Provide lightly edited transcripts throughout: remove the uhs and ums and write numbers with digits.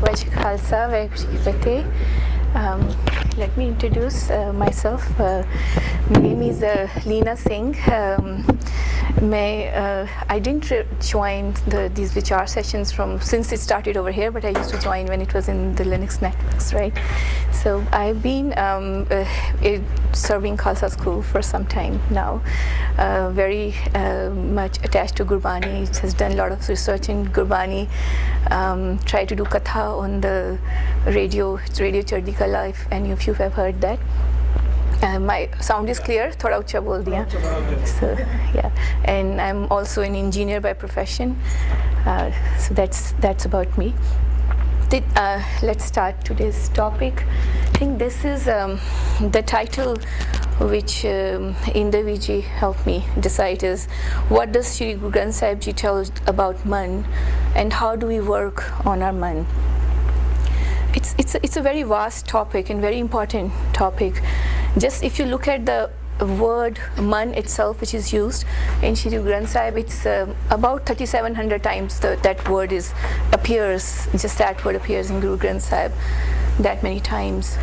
Vichaar, let me introduce myself. My name is Leena Singh. I didn't join these Vichaar sessions since it started over here, but I used to join when it was in the Linux networks, right? So I've been serving Khalsa school for some time now. Very much attached to Gurbani. It has done a lot of research in Gurbani. Try to do katha on the radio. It's Radio Chardi, Kalaa, if any of you have heard that. My sound is clear, thoda ucha bol diya. So yeah, and I'm also an engineer by profession. So that's about me. Let's start today's topic. I think this is the title which Indaviji helped me decide is, what does Shri Guru Granth Sahib Ji tell us about Mun, and how do we work on our Mun? It's a very vast topic and very important topic. Just if you look at the word Mun itself, which is used in Shri Guru Granth Sahib, it's about 3,700 times that word appears. Just that word appears in Guru Granth Sahib that many times.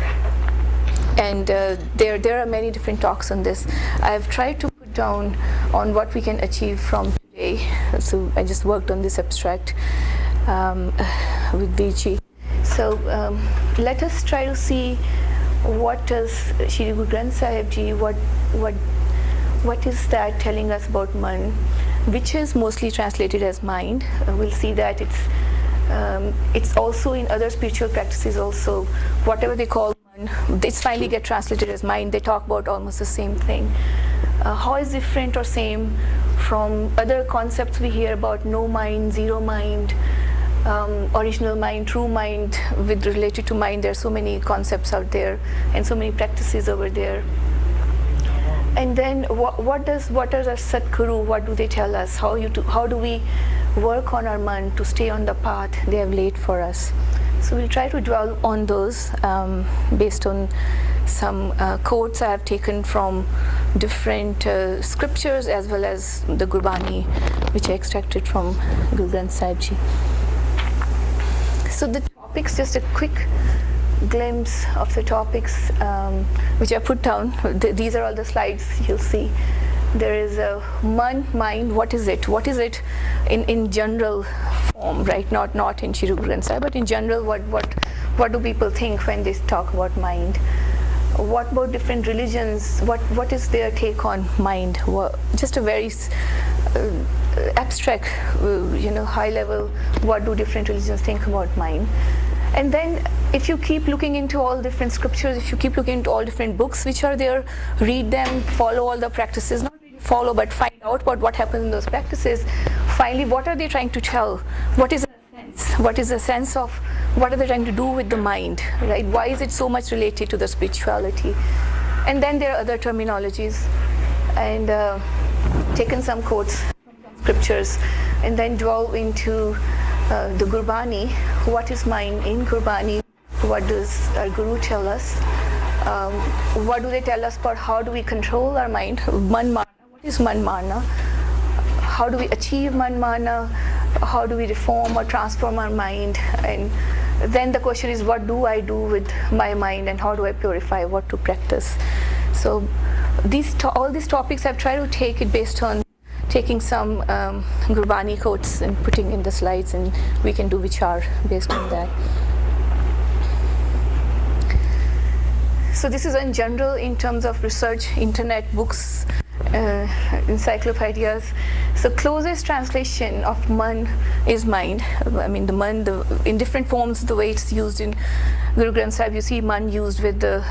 And there are many different talks on this. I've tried to put down on what we can achieve from today. So I just worked on this abstract with Vichi. So let us try to see what does Shri Guru Granth Sahib Ji, what is that telling us about Mun, which is mostly translated as mind. We'll see that it's also in other spiritual practices also. Whatever they call Mun, it's finally get translated as mind. They talk about almost the same thing. How is different or same from other concepts we hear about no mind, zero mind, original mind, true mind, related to mind. There are so many concepts out there and so many practices over there. And then what does our Sadguru, what do they tell us? How do we work on our Mun to stay on the path they have laid for us? So we'll try to dwell on those based on some quotes I have taken from different scriptures, as well as the Gurbani, which I extracted from Guru Granth Sahib Ji. So the topics, just a quick glimpse of the topics which I put down. These are all the slides you'll see. There is a Mun, mind. What is it? What is it in general form, right? Not in Shri Guru Granth Sahib, but in general, what do people think when they talk about mind? What about different religions? What is their take on mind? Just a very abstract, high level, what do different religions think about mind? And then if you keep looking into all different scriptures, if you keep looking into all different books which are there, read them, follow all the practices, not really follow, but find out about what happens in those practices. Finally, what are they trying to tell? What is the sense? What is the sense of what are they trying to do with the mind, right? Why is it so much related to the spirituality? And then there are other terminologies, and taken some quotes scriptures, and then dwell into the Gurbani. What is mind in Gurbani? What does our Guru tell us? What do they tell us about how do we control our mind? Man Mana. What is Man Mana? How do we achieve Man Mana? How do we reform or transform our mind? And then the question is, what do I do with my mind, and how do I purify? What to practice? So all these topics I've tried to take it based on taking some Gurbani quotes and putting in the slides, and we can do Vichaar based on that. So this is in general in terms of research, internet, books, encyclopedias. So closest translation of Mun is mind. I mean the Mun, in different forms, the way it's used in Guru Granth Sahib, you see Mun used with the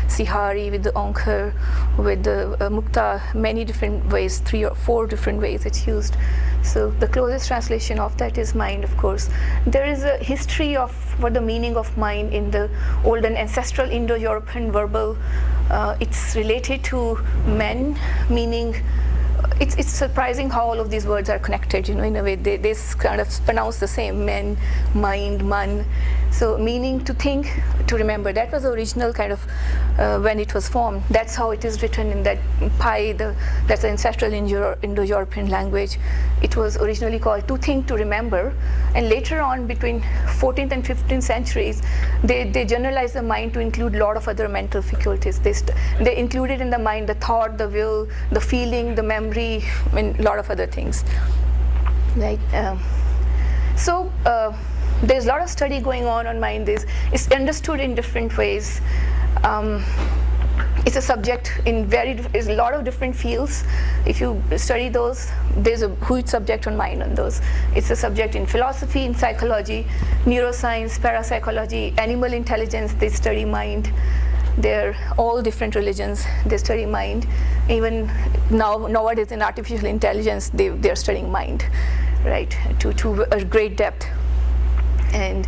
Sihari, with the Onkar, with the Mukta, many different ways, 3 or 4 different ways it's used. So the closest translation of that is mind, of course. There is a history of what the meaning of mind in the old and ancestral Indo-European verbal. It's related to men, meaning it's surprising how all of these words are connected, in a way. They kind of pronounce the same, men, mind, man. So meaning to think, to remember. That was the original kind of when it was formed. That's how it is written in that Pai, that's the ancestral Indo-European language. It was originally called to think, to remember. And later on, between 14th and 15th centuries, they generalized the mind to include a lot of other mental faculties. They included in the mind the thought, the will, the feeling, the memory, and a lot of other things. Right? There's a lot of study going on mind. It's understood in different ways. It's a subject in is a lot of different fields. If you study those, there's a huge subject on mind on those. It's a subject in philosophy, in psychology, neuroscience, parapsychology, animal intelligence, they study mind. They're all different religions, they study mind. Even nowadays in artificial intelligence, they're studying mind, right, to a great depth. And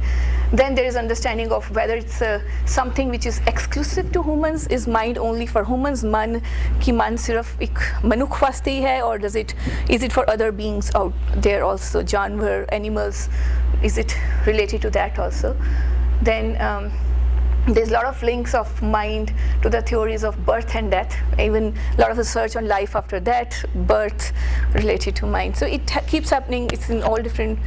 then there is understanding of whether it's something which is exclusive to humans. Is mind only for humans? Man sirf ek manukh waste hi hai, or is it for other beings out there also, janwar, animals? Is it related to that also? Then there's a lot of links of mind to the theories of birth and death, even a lot of research on life after death, birth related to mind. So it keeps happening. It's in all different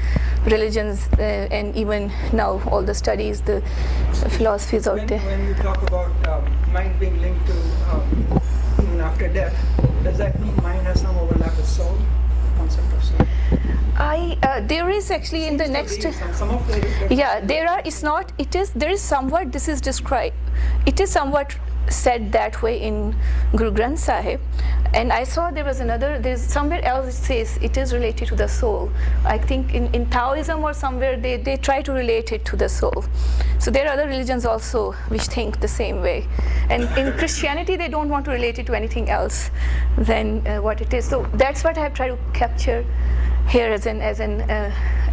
religions, and even now all the studies, the philosophies out there. When you talk about mind being linked to even after death, does that mean mind has some overlap with soul, concept of soul? There is actually in the next, there is somewhat, this is described, it is somewhat said that way in Guru Granth Sahib, and I saw there's somewhere else it says it is related to the soul. I think in Taoism or somewhere they try to relate it to the soul. So there are other religions also which think the same way, and in Christianity they don't want to relate it to anything else than what it is. So that's what I have tried to capture here as an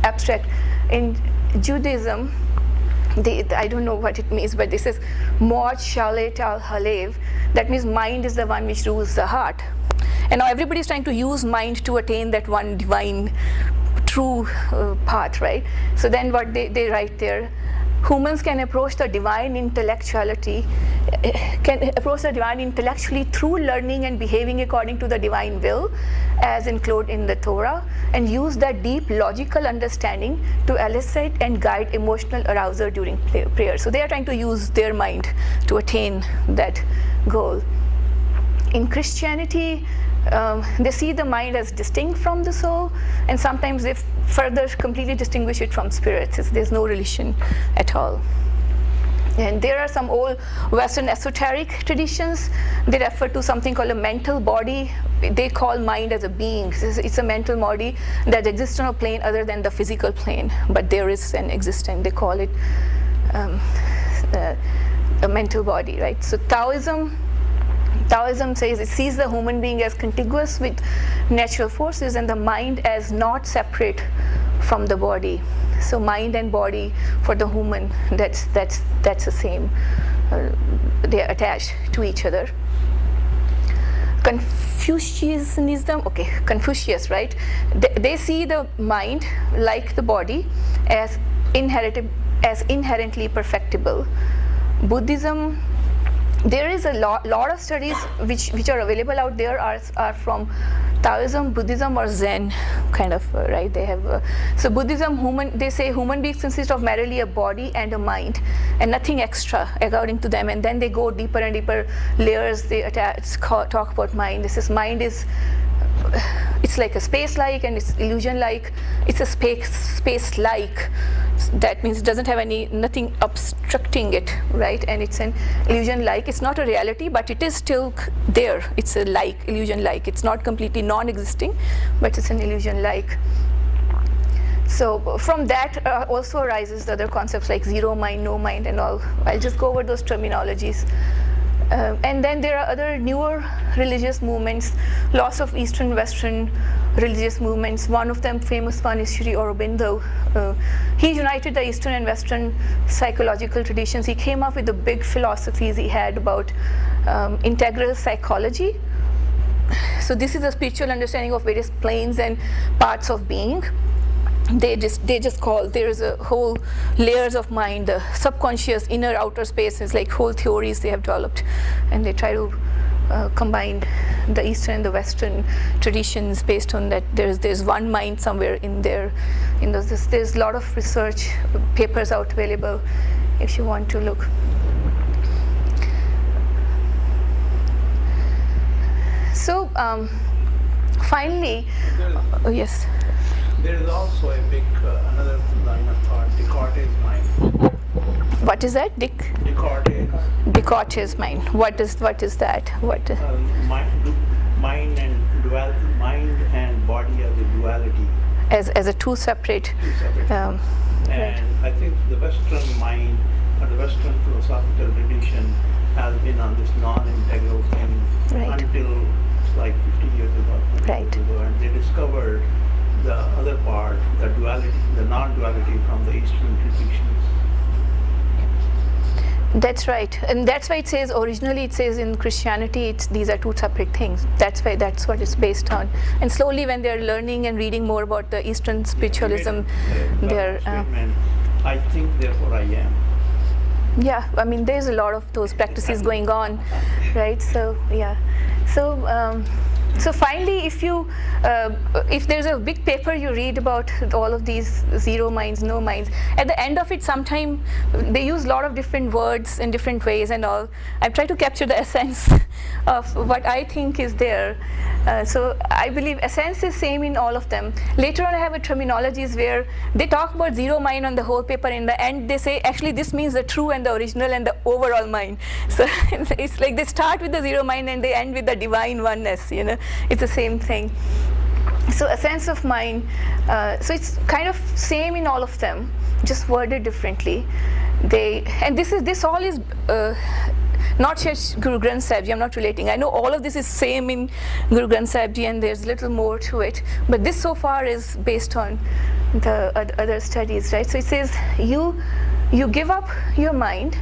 abstract. In Judaism, I don't know what it means, but this is Mot Shalet al Halev. That means mind is the one which rules the heart. And now everybody is trying to use mind to attain that one divine, true path, right? So then what they write there, humans can approach the divine intellectually through learning and behaving according to the divine will, as included in the Torah, and use that deep logical understanding to elicit and guide emotional arousal during prayer. So they are trying to use their mind to attain that goal. In Christianity, they see the mind as distinct from the soul, and sometimes they further completely distinguish it from spirits. There's no relation at all. And there are some old Western esoteric traditions. They refer to something called a mental body. They call mind as a being. It's a mental body that exists on a plane other than the physical plane, but there is an existence. They call it a mental body, right? So Taoism says it sees the human being as contiguous with natural forces and the mind as not separate from the body. So mind and body for the human, that's the same. They are attached to each other. Confucius, right? They see the mind, like the body, as inherently perfectible. Buddhism, there is a lot of studies which are available out there are from Taoism, Buddhism, or Zen, kind of, right? They have so Buddhism, they say human beings consist of merely a body and a mind, and nothing extra, according to them. And then they go deeper and deeper layers. They talk about mind. Mind is. It's like a space-like and it's illusion-like. It's a space-like. That means it doesn't have nothing obstructing it, right? And it's an illusion-like. It's not a reality, but it is still there. It's a illusion-like. It's not completely non-existing, but it's an illusion-like. So from that also arises the other concepts like zero mind, no mind, and all. I'll just go over those terminologies. And then there are other newer religious movements, lots of Eastern, Western religious movements. One of them, famous one, is Sri Aurobindo. He united the Eastern and Western psychological traditions. He came up with the big philosophies he had about integral psychology. So this is a spiritual understanding of various planes and parts of being. they just call, there's a whole layers of mind, the subconscious, inner, outer spaces, like whole theories they have developed, and they try to combine the Eastern and the Western traditions based on that. There's one mind somewhere in there. There's a lot of research papers out available if you want to look. So finally, yes. There is also a big another line of thought, Descartes' mind. What is that? Descartes' mind. What is that? What? Mind and body as a duality. As a two separate. And right. I think the Western mind or the Western philosophical tradition has been on this non-integral thing right. until it's like 50 years ago. Right. And they discovered the other part, the duality, the non-duality from the Eastern traditions. That's right, and that's why it says originally it says in Christianity these are two separate things. That's what it's based on. And slowly, when they're learning and reading more about the Eastern spiritualism, they're. I think, therefore I am. Yeah, I mean, there's a lot of those practices going on, right? So yeah, so finally, if there's a big paper you read about all of these zero minds, no minds, at the end of it, sometime they use a lot of different words in different ways and all. I try to capture the essence of what I think is there. So I believe essence is same in all of them. Later on, I have a terminologies where they talk about zero mind on the whole paper. In the end, they say actually this means the true and the original and the overall mind. So it's like they start with the zero mind and they end with the divine oneness. It's the same thing. So a sense of mind. So it's kind of same in all of them, just worded differently. This all is. Not just Guru Granth Sahib Ji, I'm not relating. I know all of this is same in Guru Granth Sahib Ji and there's little more to it. But this so far is based on the other studies, right? So it says you give up your mind.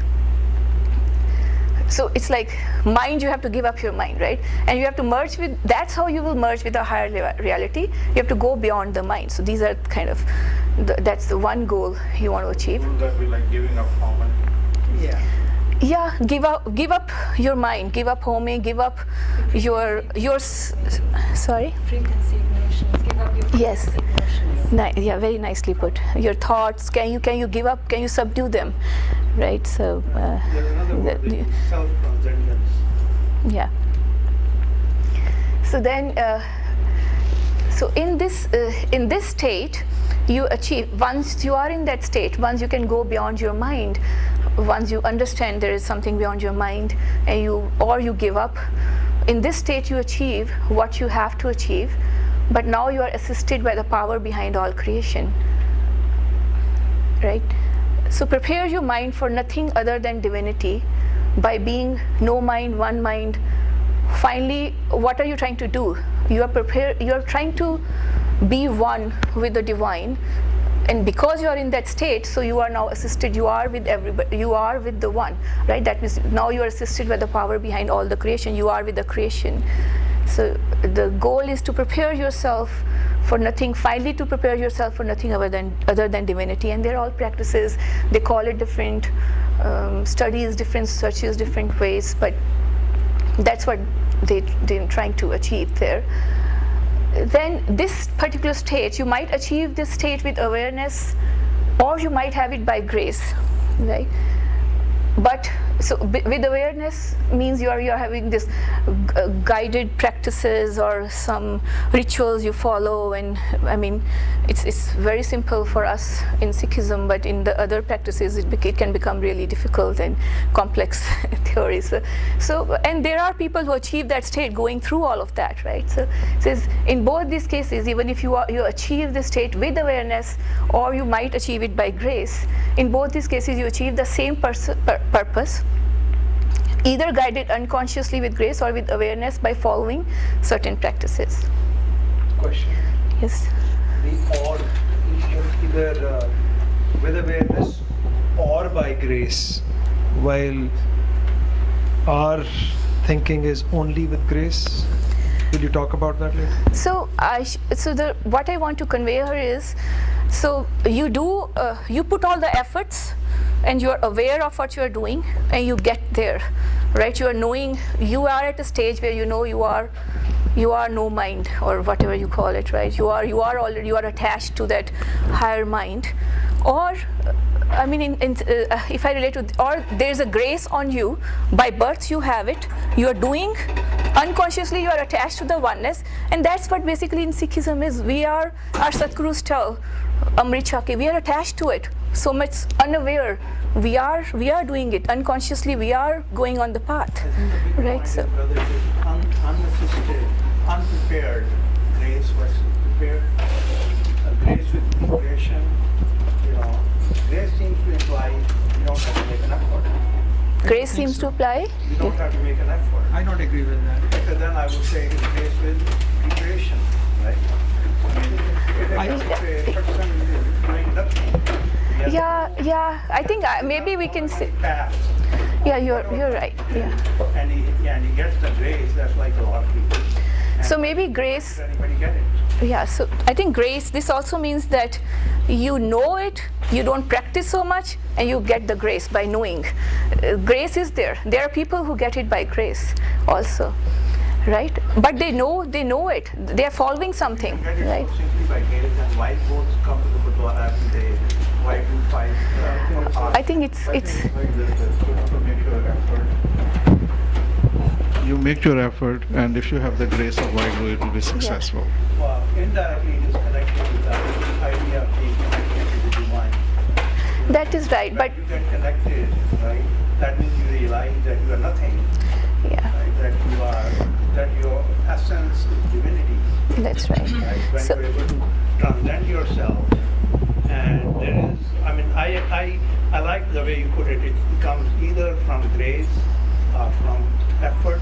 So it's like mind, you have to give up your mind, right? And you have to merge with, that's how you will merge with a higher reality. You have to go beyond the mind. So these are kind of, that's the one goal you want to achieve. Wouldn't that be like giving up harmony? Yeah. Yeah, give up your mind, give up homing, give up your sorry? Preconceived notions, give up your Yes. preconceived notions. Yeah, very nicely put. Your thoughts, can you give up, can you subdue them, right? So There's another word, self-transcendence. yeah. So then, so in this state, you achieve, once you are in that state, once you can go beyond your mind, once you understand there is something beyond your mind, and you give up, in this state you achieve what you have to achieve, but now you are assisted by the power behind all creation, right? So prepare your mind for nothing other than divinity by being no mind, one mind. Finally, what are you trying to do? You are trying to be one with the divine. And because you are in that state, so you are now assisted, you are with everybody, you are with the one, right? That means now you are assisted by the power behind all the creation, you are with the creation. So the goal is to prepare yourself for nothing, finally to prepare yourself for nothing other than divinity. And they're all practices, they call it different studies, different searches, different ways, but that's what they're trying to achieve there. Then this particular state, you might achieve this state with awareness, or you might have it by grace, right? But so with awareness means you are having this guided practices or some rituals you follow, and I mean it's very simple for us in Sikhism, but in the other practices it can become really difficult and complex theories. So and there are people who achieve that state going through all of that, right? So it says in both these cases, even if you achieve the state with awareness, or you might achieve it by grace, in both these cases you achieve the same purpose, either guided unconsciously with grace or with awareness by following certain practices. Question. Yes. The or, either with awareness or by grace, while our thinking is only with grace. Will you talk about that later? So what I want to convey here is So you do, you put all the efforts, and you are aware of what you are doing, and you get there, right? You are knowing, you are at a stage where you know you are no mind, or whatever you call it, right? You are already, you are attached to that higher mind, or I mean, if I relate to, or there's a grace on you by birth, you have it. You are doing unconsciously, you are attached to the oneness, and that's what basically in Sikhism is. We are, our Satgurus tell, Amrit Chake, we are attached to it, so much unaware. We are doing it unconsciously. We are going on the path, right? So, brother, is unassisted, unprepared grace versus prepared. Grace with preparation, grace seems to imply you don't have to make an effort. grace seems to apply. You don't have to make an effort. I don't agree with that. Because then I would say it's grace with preparation, right? I mean, if a person is doing nothing. Yeah. I think maybe we can say. Path, Yeah, you're right. Yeah. and he gets the grace. That's like a lottery. So maybe grace. Does anybody get it? Yeah, so I think grace, this also means that you know it, you don't practice so much, and you get the grace by knowing. Grace is there. There are people who get it by grace also, right? But they know it. They are following something, You get it right? so simply by grace, and white folks come to the Gurdwara every day. Why do fight? I think it's like this, you have to make your effort. You make your effort, and if you have the grace of Vaheguru, it will be successful. Well, indirectly it is connected with the idea of being connected to the divine. that is right, When but you get connected, right, that means you realize that you are nothing, yeah, right, that your essence is divinity, that's right. right? When So- you're able to transcend yourself, and there is, I mean, I like the way you put it. It comes either from grace or from effort,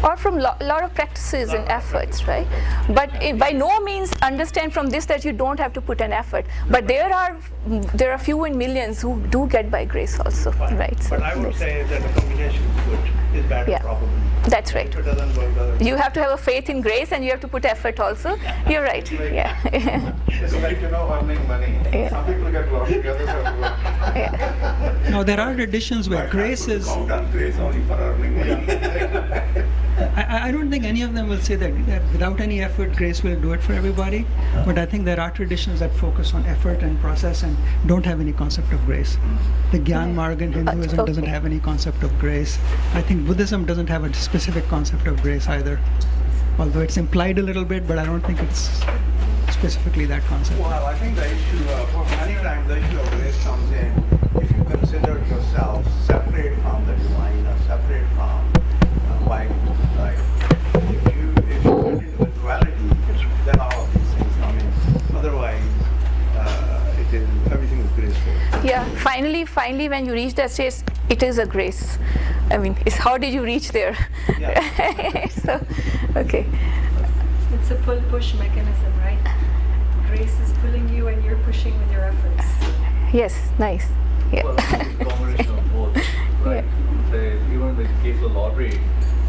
Or from lot of practices and efforts, right? But by no means understand from this that you don't have to put an effort. But there are few in millions who do get by grace also, fine. right? So But I would that's- say that the combination is good, is better Yeah. probably. That's right. If it doesn't work, the other You have to have a faith in grace, and you have to put effort also. You're right. Yeah. It's like, earning money. Yeah. Some people get lost, the others have to work. Yeah. Now there are traditions where grace is. count on grace only for earning money. I don't think any of them will say that without any effort, grace will do it for everybody. But I think there are traditions that focus on effort and process and don't have any concept of grace. The Gyan Marg in Hinduism doesn't Okay. have any concept of grace. I think Buddhism doesn't have a specific concept of grace either. Although it's implied a little bit, but I don't think it's specifically that concept. Well, I think the issue of, anytime the issue of grace comes in, if you consider yourself separate from the divine or separate from life, right? If you get into the duality, then all of these things come in. Otherwise, everything is graceful. Yeah. Finally, when you reach that stage, it is a grace. I mean, it's how did you reach there? Yeah. So, okay. It's a pull-push mechanism, right? Grace is pulling you and you're pushing with your efforts. Yes. Nice. Yeah. Well, I think it's a combination of both, right? Say, even in the case of lottery,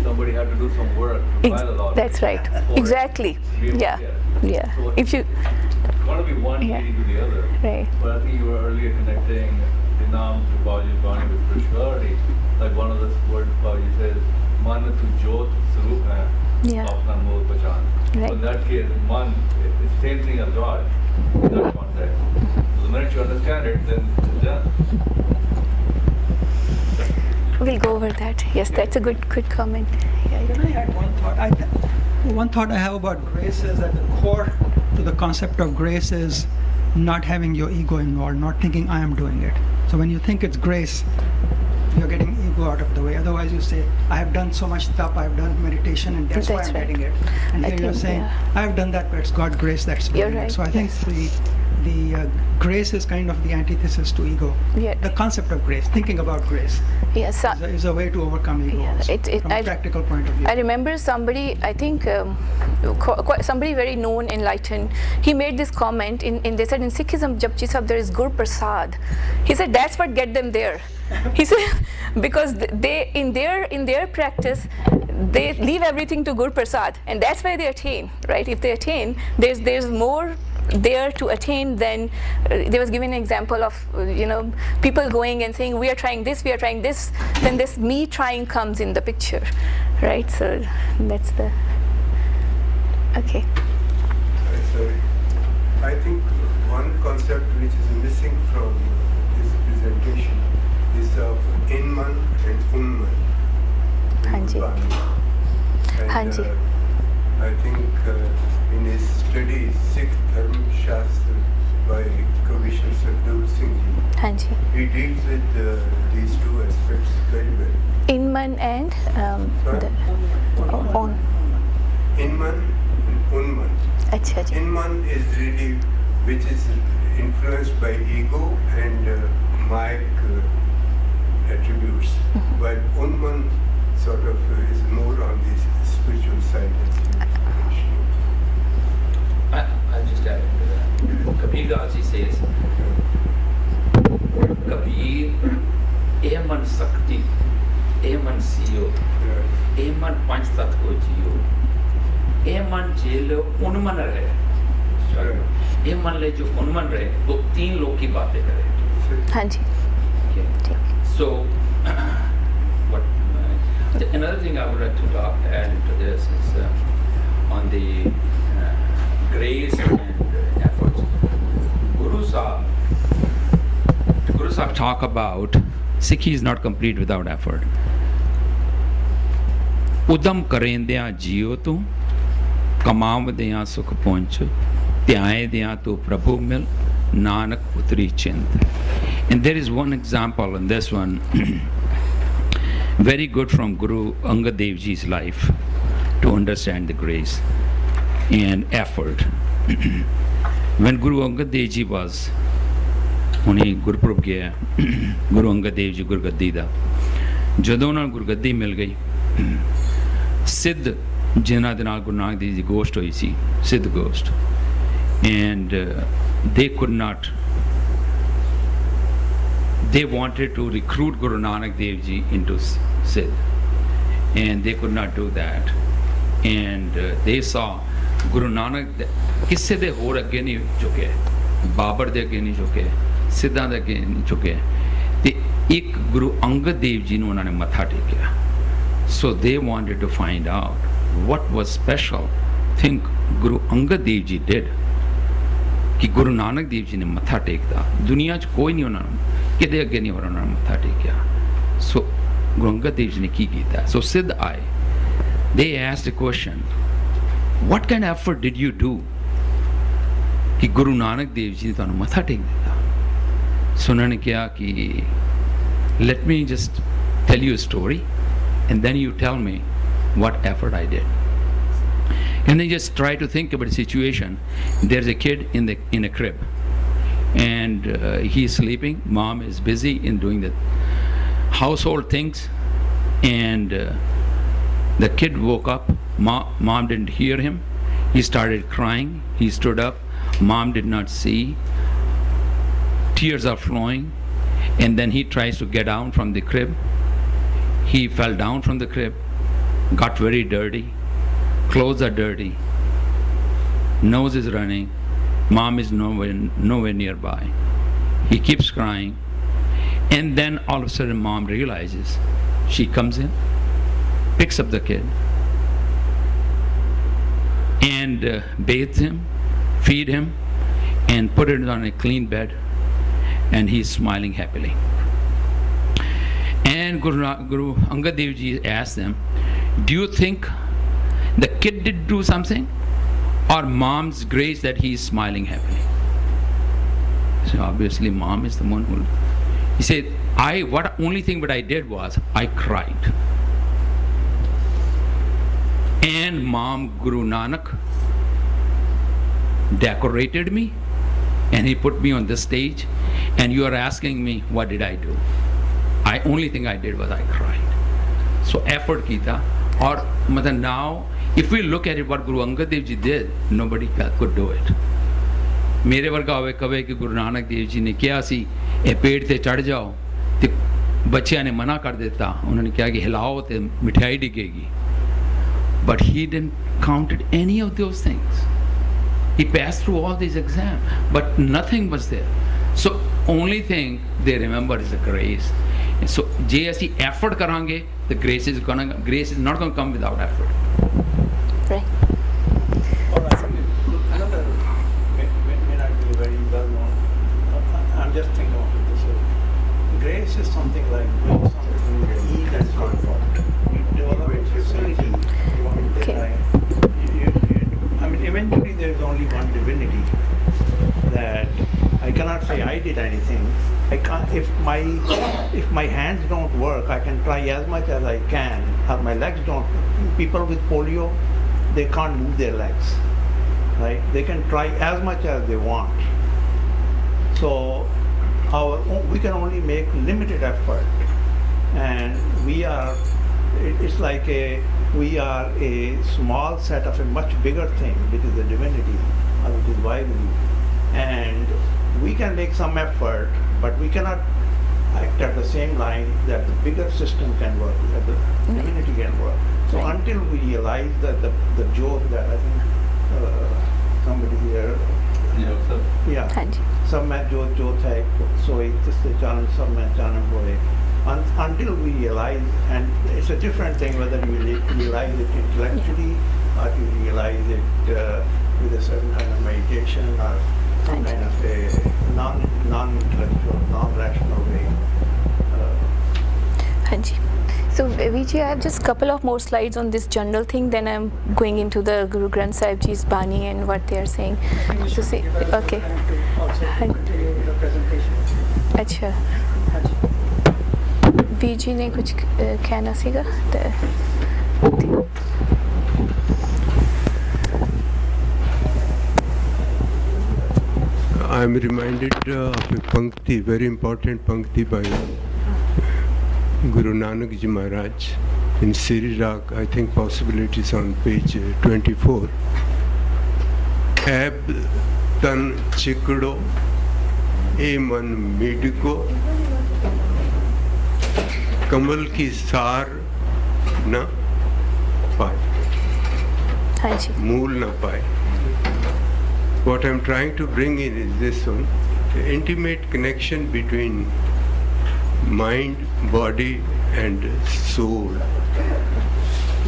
somebody had to do some work to buy the lottery. That's right. for it Exactly. to be able to Yeah. get it. Yeah. So If you, it's got to be one Yeah. leading to the other. right. But I think you were earlier connecting the naam to Baji Bani with spirituality. Like one of the words Baji says, Man tu jot sarup hai, Yeah. apna moh pachan. Right. So in that case, man, it's the same thing as God in that context. So the minute you understand it, then it's done. We'll go over that. Yes, that's a good comment. Yeah. Can I add one thought? One thought I have about grace is that the core to the concept of grace is not having your ego involved, not thinking I am doing it. So when you think it's grace, you're getting ego out of the way. Otherwise, you say, I have done so much stuff, I have done meditation, and that's why That's I'm right. getting it. And I here you're think, saying, yeah. I have done that, but it's God grace that's doing You're it. right, So I think yes. the grace is kind of the antithesis to ego. Yeah. The concept of grace, thinking about grace, Yeah. So, is a way to overcome ego Yeah, also, from a I- practical point of view. I remember somebody, I think somebody very known, enlightened, he made this comment, they said in Sikhism, Japji Sahib, there is Gur Prasad. He said that's what get them there. He said, because they, in their practice, they leave everything to Gur Prasad, and that's why they attain, right? If they attain, there's more there to attain, then there was given an example of people going and saying we are trying this, then this me trying comes in the picture, right? So that's the okay. Sorry. I think one concept which is missing from this presentation is of Inman and Unman. Hanji. And I think in his study Sikh Terminologies by Commissioner Sardur Singh Ji, Hanji. he deals with these two aspects very well. Inman and on. Inman and Unman. Achha ji. Inman is really which is influenced by ego and Mike attributes, while Unman sort of is more on the spiritual side. I'll just add into that. Kabir Das ji says, Kabir, eh man sakti, eh man siyo, eh man panch tat ko jiyo, eh man jelo unman rahe. ये मान ले जो उन्मन रहे वो तीन लोग की बातें करे. हाँ जी. So what another thing I would like to add into this is on the grace and efforts. Guru Sahib talk about Sikhi is not complete without effort. Udam karendiyan jiyo tu, kamavdiyan sukh pahunch. To Prabhu mil, Nanak Putri Chind. And there is one example in this one, very good from Guru Angad Dev Ji's life to understand the grace and effort. When Guru Angad Dev Ji was, उन्हें गुरपुरब गया गुरु अंगद देव जी गुरगद्दी दा ਜਦੋਂ ਉਹਨਾਂ ਨੂੰ ਗੁਰਗੱਦੀ ਮਿਲ ਗਈ ਸਿੱਧ ਜਿਨ੍ਹਾਂ ਦੇ ਨਾਲ ਗੁਰੂ ਨਾਨਕ ਦੇਵ ਜੀ ਗੋਸ਼ਟ ਹੋਈ ਸੀ ਸਿੱਧ ਗੋਸ਼ਟ and they could not, they wanted to recruit Guru Nanak Dev Ji into Siddh and they could not do that and they saw Guru Nanak ਕਿਸੇ ਦੇ ਹੋਰ ਅੱਗੇ ਨਹੀਂ ਝੁਕੇ ਬਾਬਰ ਦੇ ਅੱਗੇ ਨਹੀਂ ਝੁਕੇ ਸਿੱਧਾਂ ਦੇ ਅੱਗੇ ਨਹੀਂ ਝੁਕੇ ਤੇ ਇੱਕ ਗੁਰੂ ਅੰਗਦ ਦੇਵ ਜੀ ਨੂੰ ਉਹਨਾਂ ਨੇ ਮੱਥਾ ਟੇਕਿਆ so they wanted to find out what was special thing Guru Angad Dev Ji did कि गुरु नानक देव जी ने मत्था टेकता दुनिया च कोई नहीं उन्होंने किदे अगे नहीं उन्होंने मत्था टेकिया सो गुरु अंगद देव जी ने की कीता सो सिद्ध आए they asked a question what kind of effort did you do कि गुरु नानक देव जी ने तुहानू मत्था टेक दिता सो उन्होंने कहा कि let me just tell you a story and then you tell me what effort I did. And then just try to think about a situation. There's a kid in a crib, and he's sleeping. Mom is busy in doing the household things, and the kid woke up. Mom didn't hear him. He started crying. He stood up. Mom did not see. Tears are flowing, and then he tries to get down from the crib. He fell down from the crib, got very dirty. Clothes are dirty, nose is running, mom is nowhere nearby. He keeps crying, and then all of a sudden mom realizes. She comes in, picks up the kid, and bathes him, feed him, and put it on a clean bed, and he's smiling happily. And Guru Angad Dev Ji asked them, do you think the kid did do something or mom's grace that he is smiling happily? So obviously mom is the one who, he said, only thing that I did was I cried. And mom Guru Nanak decorated me and he put me on the stage and you are asking me what did I do? Only thing I did was I cried. So effort kita or now if we look at it what Guru Angad Dev Ji did, nobody could do it. मेरे वर्गा होवे कवे कि गुरु नानक देव जी ने क्या सी ए पेड़ ते चढ़ जाओ ते बच्चियां ने मना कर देता उन्होंने कहा कि हिलाओ ते मिठाई डिगेगी but he didn't counted any of those things He passed through all these exams, but nothing was there. So only thing they remember is the grace. And so ਜੇ ਅਸੀਂ effort ਕਰਾਂਗੇ, the grace is not going to come without effort. Right. All right. Another may not be very well known. I'm just thinking of it this way. Grace is something like doing something with ease and comfort. You develop a facility. Okay. I mean, eventually there is only one divinity. That I cannot say I did anything. I can't. If my hands don't work, I can try as much as I can. Or my legs don't. People with polio, they can't move their legs, right? They can try as much as they want. So we can only make limited effort, and we are. It's like we are a small set of a much bigger thing, which is the divinity, or which is Vaheguru. And we can make some effort, but we cannot act at the same line that the bigger system can work, that the divinity can work. So until we realize that the joke that I think somebody here, yeah, सब में जो है सोई जिससे चालन सब में चालन होए. Until we realize, and it's a different thing whether you realize it intellectually or you realize it with a certain kind of meditation or some kind of a non-intellectual, non-rational way. Hanji. So Vichaar, I have just a couple of more slides on this general thing, then I'm going into the Guru Granth Sahib Ji's Bani and what they are saying. So see, okay. Continue with the presentation. अच्छा बीजी ने कुछ कहना सीगा I am reminded of a Pankti, very important Pankti by Guru Nanak Ji Maharaj in Siri Rag, I think possibly it is on page 24. Ab tan chikdo, e man midko, kamal ki sar na paye, mool na paye. What I am trying to bring in is this one, the intimate connection between mind, body and soul.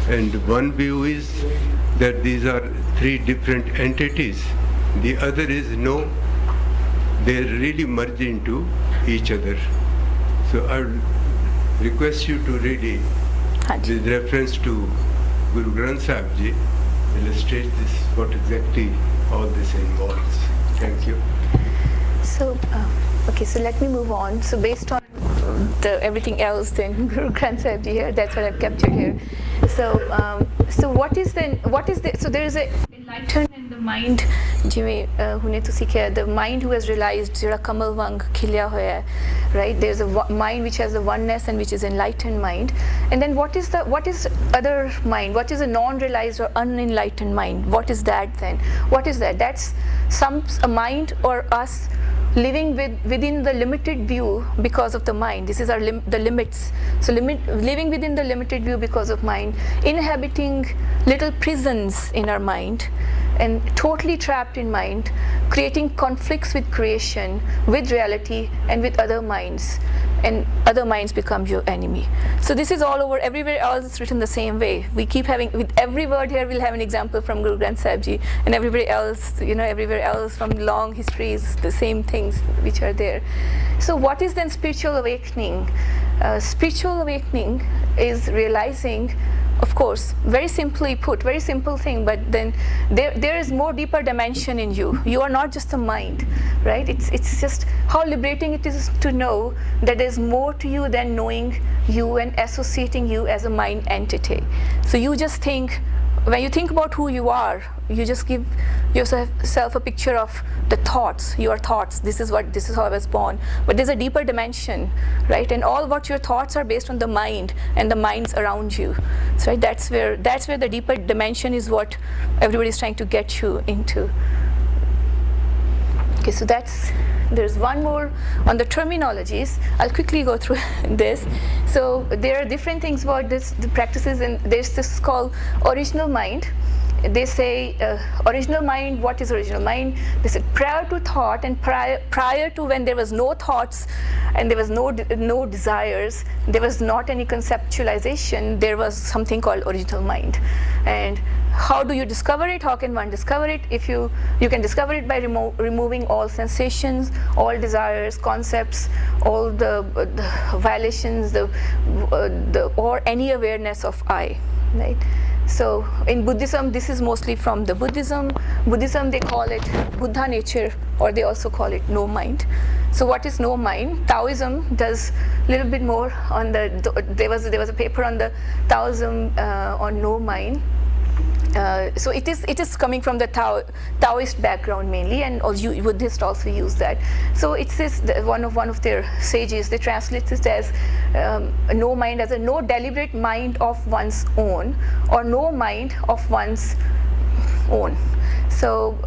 And one view is that these are three different entities. The other is no, they really merge into each other. So I will request you to really, with reference to Guru Granth Sahib Ji, illustrate this, what exactly all this involves. Thank you. So, okay, so let me move on. So based on everything else, then Guru Granth Sahib Ji here, that's what I've captured here. So, so what is the, so there is a enlightened in the mind, ਜਿਵੇਂ ਹੁਣੇ ਤੁਸੀਂ ਕਿਹਾ, the mind who has realized ਜਿਹੜਾ ਕਮਲ ਵਾਂਗ ਖਿਲਿਆ ਹੋਇਆ ਹੈ, right? There's a mind which has a oneness and which is enlightened mind. And then what is other mind? What is a non-realized or unenlightened mind? What is that then? What is that? That's a mind or us living within the limited view because of the mind. This is our the limits. So living within the limited view because of mind, inhabiting little prisons in our mind, and totally trapped in mind, creating conflicts with creation, with reality, and with other minds. And other minds become your enemy. So this is all over, everywhere else it's written the same way. We keep having, with every word here we'll have an example from Guru Granth Sahib Ji, and everywhere else, everywhere else from long histories, the same things which are there. So what is then spiritual awakening? Spiritual awakening is realizing, of course, very simply put, very simple thing, but then there is more deeper dimension in you. You are not just a mind, right? It's just how liberating it is to know that there's more to you than knowing you and associating you as a mind entity. So you just think, when you think about who you are, you just give yourself a picture of the thoughts, your thoughts. This is how I was born. But there's a deeper dimension, right? And all what your thoughts are based on the mind and the minds around you. So right, that's where the deeper dimension is what everybody is trying to get you into. Okay, so there's one more on the terminologies. I'll quickly go through this. So there are different things about this, the practices, and there's this called original mind. they say original mind. What is original mind? They said prior to thought and prior to when there was no thoughts and there was no desires, there was not any conceptualization, there was something called original mind. And how do you discover it? How can one discover it? If you can discover it by removing all sensations, all desires, concepts, all the violations, or any awareness of I, right? So in Buddhism, this is mostly from the Buddhism. They call it Buddha nature, or they also call it no mind. So what is no mind? Taoism does a little bit more on there was a paper on the Taoism on no mind. So it is coming from the Taoist background mainly, and Buddhists also use that. So it says one of their sages, they translate it as no mind as a no deliberate mind of one's own, or no mind of one's own. So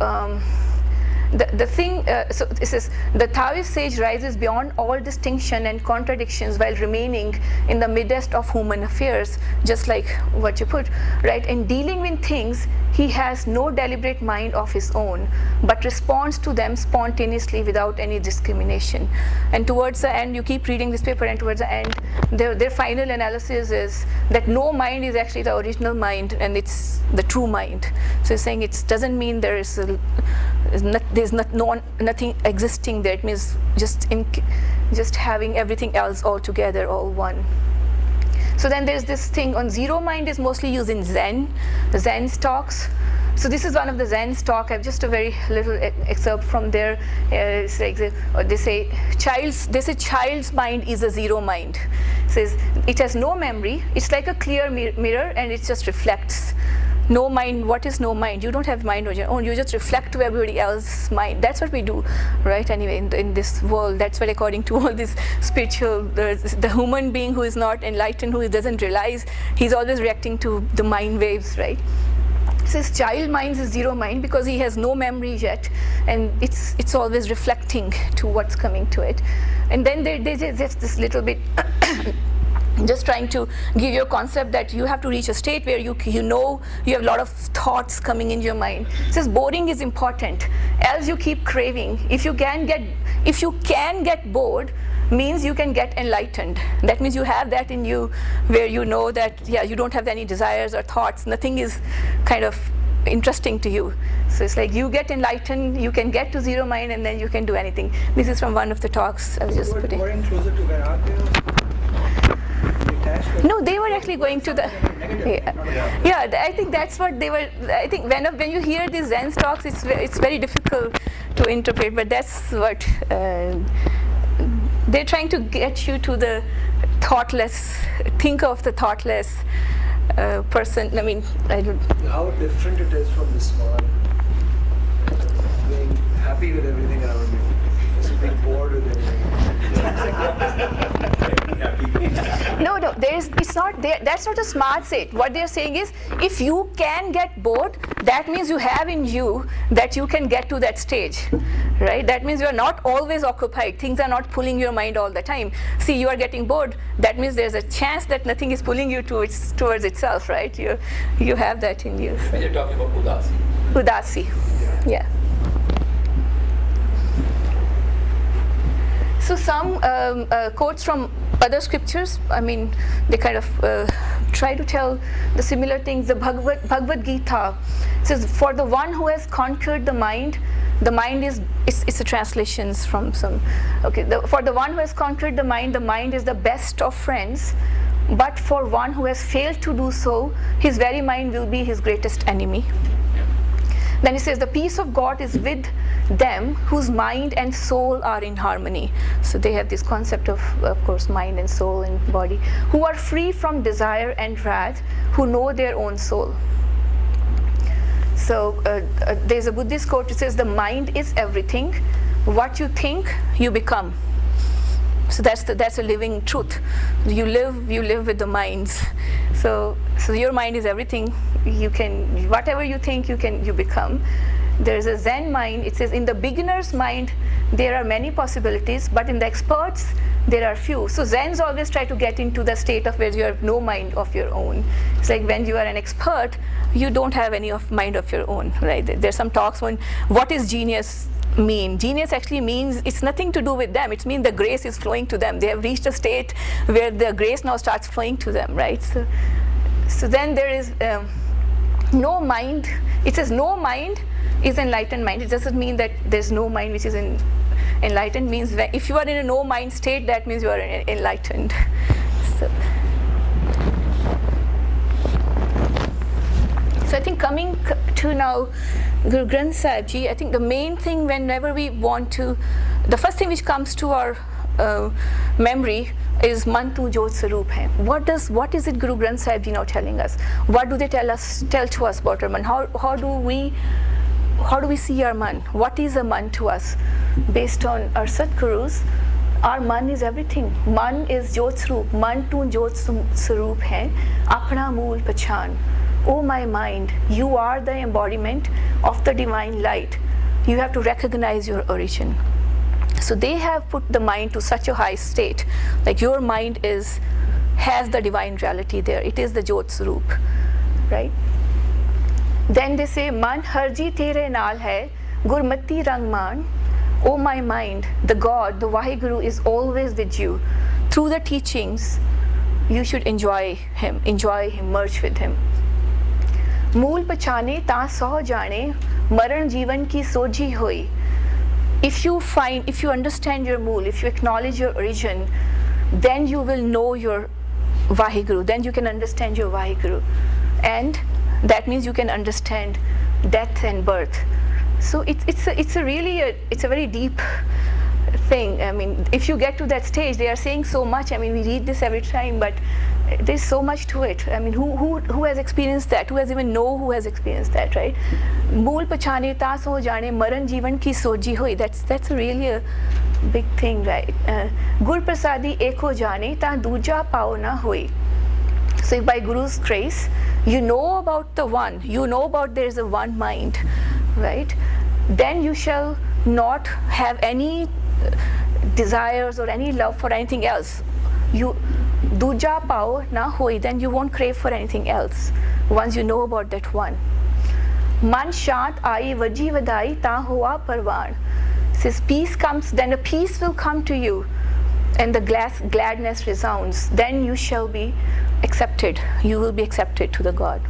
the thing, so this is the Taoist sage rises beyond all distinction and contradictions while remaining in the midst of human affairs, just like what you put, right? In dealing with things, he has no deliberate mind of his own, but responds to them spontaneously without any discrimination. And towards the end, you keep reading this paper, and towards the end, their final analysis is that no mind is actually the original mind, and it's the true mind. So he's saying it doesn't mean there's nothing existing there. It means just having everything else all together, all one. So then there's this thing on zero mind is mostly used in Zen talks. So this is one of the Zen talk. I have just a very little excerpt from there. It's like they say child's mind is a zero mind. It says it has no memory. It's like a clear mirror, and it just reflects. No mind. What is no mind? You don't have mind on your own. You just reflect to everybody else's mind. That's what we do, right? Anyway, in this world, that's what, according to all this spiritual, the human being who is not enlightened, who doesn't realize, he's always reacting to the mind waves, right? So his child mind is zero mind because he has no memory yet, and it's always reflecting to what's coming to it. And then there's this little bit. Just trying to give you a concept that you have to reach a state where you know you have a lot of thoughts coming in your mind. It says boring is important. As you keep craving, if you can get bored, means you can get enlightened. That means you have that in you, where you know that you don't have any desires or thoughts. Nothing is kind of interesting to you. So it's like you get enlightened, you can get to zero mind, and then you can do anything. This is from one of the talks I was just putting. Boring closer to Vairagya? No, they were actually going to the. I think that's what they were. I think when you hear these Zen talks, it's very difficult to interpret. But that's what they're trying to get you to the thoughtless. Think of the thoughtless person. I mean, I don't. How different it is from the small. Being happy with everything around you, just being bored with everything. No, it's not there. That's not a smart state. What they're saying is, if you can get bored, that means you have in you that you can get to that stage, right? That means you are not always occupied. Things are not pulling your mind all the time. See, you are getting bored. That means there's a chance that nothing is pulling you towards itself, right? You have that in you. When you're talking about udasi. Udasi, yeah. So some quotes from other scriptures, I mean, they kind of try to tell the similar things. The Bhagavad Gita says, for the one who has conquered the mind is, it's a translations from some, okay. For the one who has conquered the mind is the best of friends. But for one who has failed to do so, his very mind will be his greatest enemy. Then he says, the peace of God is with them whose mind and soul are in harmony. So they have this concept of course, mind and soul and body, who are free from desire and wrath, who know their own soul. So there's a Buddhist quote, it says, the mind is everything. What you think, you become. So that's a living truth. You live with the minds. So your mind is everything. You can, whatever you think, you become. There's a Zen mind. It says in the beginner's mind there are many possibilities, but in the expert's there are few. So Zens always try to get into the state of where you have no mind of your own. It's like when you are an expert, you don't have any of mind of your own, right? There's some talks on what is genius mean. Genius actually means it's nothing to do with them. It means the grace is flowing to them. They have reached a state where the grace now starts flowing to them, right? So then there is no mind. It says no mind is enlightened mind. It doesn't mean that there's no mind which is enlightened. Means that if you are in a no mind state, that means you are enlightened. So I think coming to now Guru Granth Sahib Ji, I think the main thing whenever we want to, the first thing which comes to our memory is Man Tu Jot Saroop Hai. What is it Guru Granth Sahib Ji now telling us? What do they tell to us about our man? How do we see our man? What is a man to us? Based on our Satgurus, our man is everything. Man is Jot Saroop. Man Tu Jot Saroop Hai. Apna Mool Pachan. Oh my mind, you are the embodiment of the divine light. You have to recognize your origin. So they have put the mind to such a high state, like your mind has the divine reality there. It is the Jot Saroop, right? Then they say, Man harji tere naal hai, gurmati rang man. Oh my mind, the God, the Vaheguru is always with you. Through the teachings, you should enjoy him, merge with him. मूल पछाने ता सौ जाने मरण जीवन की सोझी होई. If you understand your mool, if you acknowledge your origin, then you will know your Vaheguru, then you can understand your Vaheguru, and that means you can understand death and birth. So it's a very deep thing. I mean, if you get to that stage, they are saying so much. I mean, we read this every time, but there's so much to it. I mean, who has experienced that? Who has even know who has experienced that, right? Mool pachane ta so jane maran jivan ki soji hoi. That's really a big thing, right? Gur prasadi ek ho jane ta duja pao na hoi. So by Guru's grace, you know about the one, you know about there is a one mind, right? Then you shall not have any desires or any love for anything else. You duja pao na hoi, then you won't crave for anything else once you know about that one. Man shant aayi vaji vadai ta hua parvan. Says peace comes, then a peace will come to you, and the gladness resounds. Then you shall be accepted. You will be accepted to the God.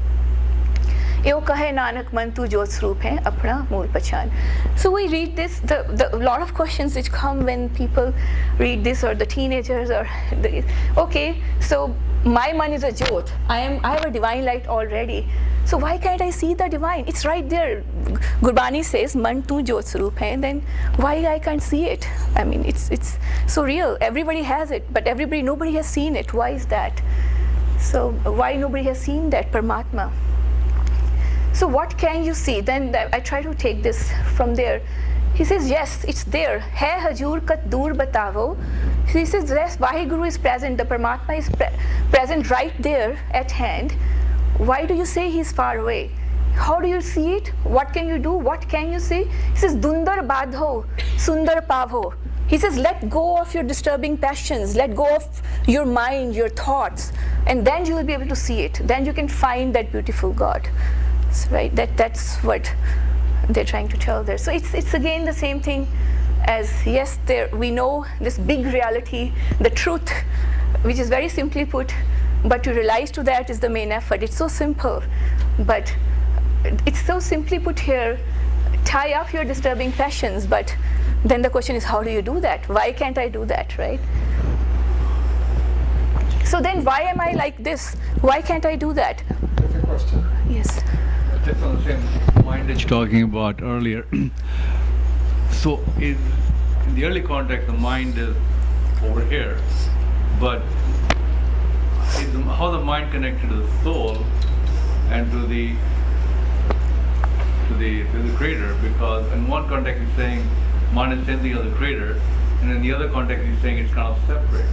Eo kahe Nanak man tu jot saroop hai apna mool pachan. So we read this, the lot of questions which come when people read this, or the teenagers, or okay, so my man is a jot. I have a divine light already. So why can't I see the divine? It's right there. Gurbani says man tu jot saroop hai, then why I can't see it? I mean, it's so real. Everybody has it, but nobody has seen it. Why is that? So why nobody has seen that Paramatma? So what can you see? Then I try to take this from there. He says, yes, it's there. Hai hajur kat dur batavo. He says, yes, Vaheguru is present. The Paramatma is present right there at hand. Why do you say he's far away? How do you see it? What can you do? What can you see? He says, Dundar badho, sundar pavo. He says, let go of your disturbing passions, let go of your mind, your thoughts, and then you will be able to see it. Then you can find that beautiful God. Right? That's what they're trying to tell there. So it's again the same thing as, yes, we know this big reality, the truth, which is very simply put, but to realize to that is the main effort. It's so simple, but it's so simply put here. Tie up your disturbing passions, but then the question is, how do you do that? Why can't I do that, right? So then why am I like this? Why can't I do that? That's a question. Yes. Just on the same mind that you're talking about earlier. So in the early context, the mind is over here, but how the mind connected to the soul and to the creator? Because in one context he's saying mind is sensing of the creator, and in the other context he's saying it's kind of separate.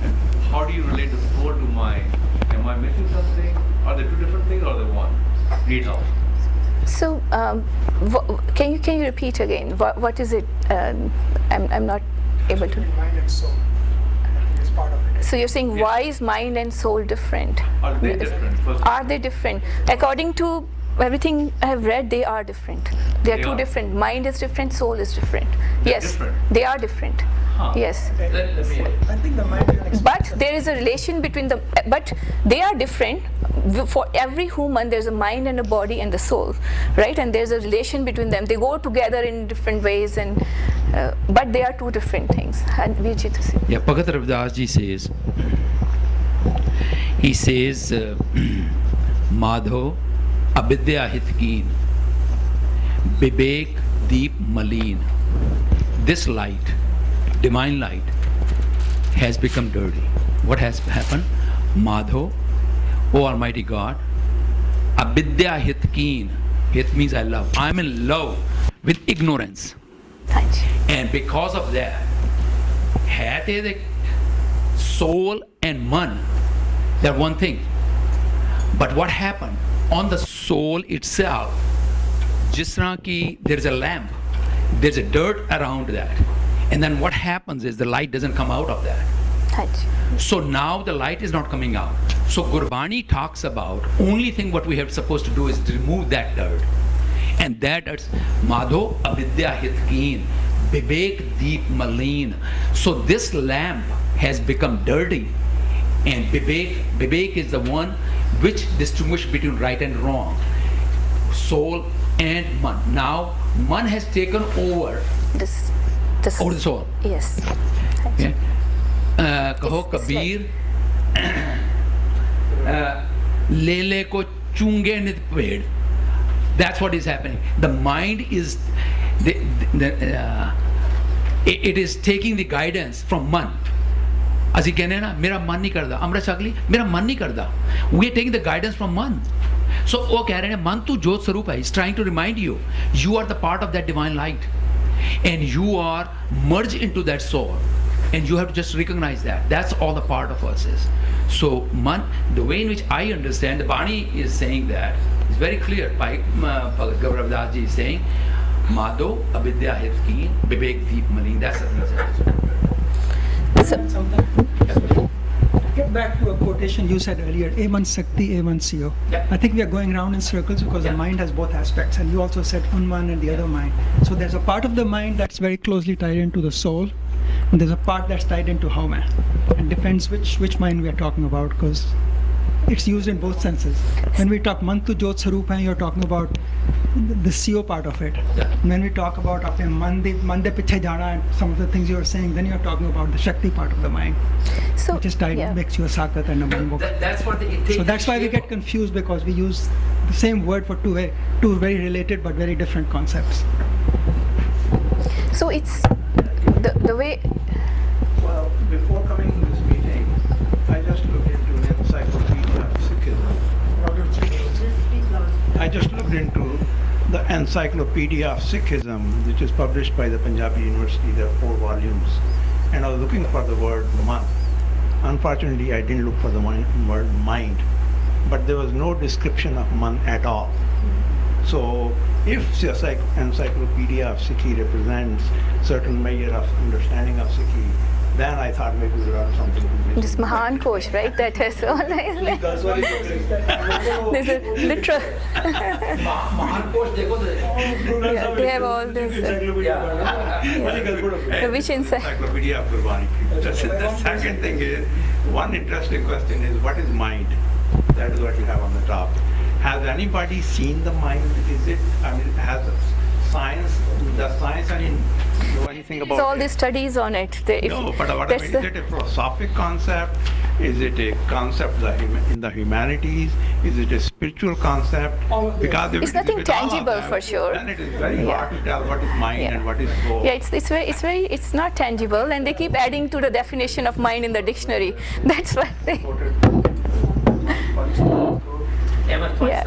And how do you relate the soul to mind? Am I missing something? Are they two different things, or are they one? Need help. So can you repeat again? What is it? I'm not able to. Mind and soul. part of it. So you're saying why is mind and soul different? Are they different? First, Are they different? According to everything I have read, they are different. They are They two are. different. Mind is different, soul is different. They're Yes, different. they are different. Huh. Yes. Let me. I think the mind is an expression. But there is a relation between them. But they are different. For every human, there's a mind and a body and the soul, right? And there's a relation between them. They go together in different ways, and but they are two different things. And Vijit, Yeah, Bhagat Ravidas ji says, he says, Madho avidya hitkeen, Vivek deep maleen. This light, divine light, has become dirty. What has happened? Madho, O Almighty God, avidya hitkeen. Hit means I love. I'm in love with ignorance. And because of that, hat is the soul and man, they're one thing. But what happened on the soul itself, जिस तरह की there's a lamp, there's a dirt around that, and then what happens is the light doesn't come out of that. So now the light is not coming out. So Gurbani talks about only thing what we have supposed to do is remove that dirt. And that is Madho avidya hitkeen, Vivek deep maleen. So this lamp has become dirty, and Vivek is the one which distinguishes between right and wrong, soul and man. Now man has taken over this over the soul. Yes. Yeah. कहो It's Kabir लेले को चूंगे नित पेड़. That's what is happening. The mind is it is taking the guidance from man. ਅਸੀਂ ਕਹਿੰਦੇ ਨਾ ਮੇਰਾ ਮਨ ਨਹੀਂ ਕਰਦਾ, ਅੰਮ੍ਰਿਤ ਛਕ ਲਈ ਮੇਰਾ ਮਨ ਨਹੀਂ ਕਰਦਾ. We are taking the guidance from man. So ਉਹ ਕਹਿ ਰਹੇ ਨੇ ਮਨ ਤੂੰ ਜੋਤ ਸਰੂਪ ਹੈ. He's trying to remind you, you are the part of that divine light, and you are merged into that soul, and you have to just recognize that. That's all the part of us is. So man, the way in which I understand, the Bani is saying that, it's very clear. By Gaurav Das ji is saying, Madho avidya hitkeen, Vivek deep maleen. That's the message. Get back to a quotation you said earlier, A1 Sakti, A1 CO. Yeah. I think we are going around in circles because the mind has both aspects, and you also said Unman and the other mind. So there's a part of the mind that's very closely tied into the soul, and there's a part that's tied into Hauman. It depends which mind we are talking about, because it's used in both senses. When we talk Mantu Jot Sarupa, you're talking about the CO part of it. Yeah. When we talk about Mande Piche Jana and some of the things you were saying, then you're talking about the Shakti part of the mind, So which is tied, yeah. makes you a Sakat and a Manmukh. That's what it takes. So that's why we shape get of- confused, because we use the same word for two very related but very different concepts. So it's the way. Well, before coming to this meeting, I just looked into an encyclopedia of Sikhism. I just looked into the Encyclopedia of Sikhism, which is published by the Punjabi University. There are 4 volumes. And I was looking for the word man. Unfortunately, I didn't look for the word mind. But there was no description of man at all. So if the Encyclopedia of Sikhi represents certain measure of understanding of Sikhi, then I thought maybe we learn something. This Mahan Kosh, right? That has all. There's a literal. Maharkosh dekho to. Yeah, they have all this. Which inside? Encyclopedia of Gurbani. The second thing is, one interesting question is, what is mind? That is what you have on the top. Has anybody seen the mind? Is it, has science, does science know anything about So all it? these studies on it. No, but what I mean, is it a philosophic concept? Is it a concept in the humanities? Is it a spiritual concept? Because if It's it is nothing with all of tangible them, for sure. Then it is very Yeah. hard to tell what is mind Yeah. and what is soul. Yeah, it's not tangible, and they keep adding to the definition of mind in the dictionary. That's why they. Yeah.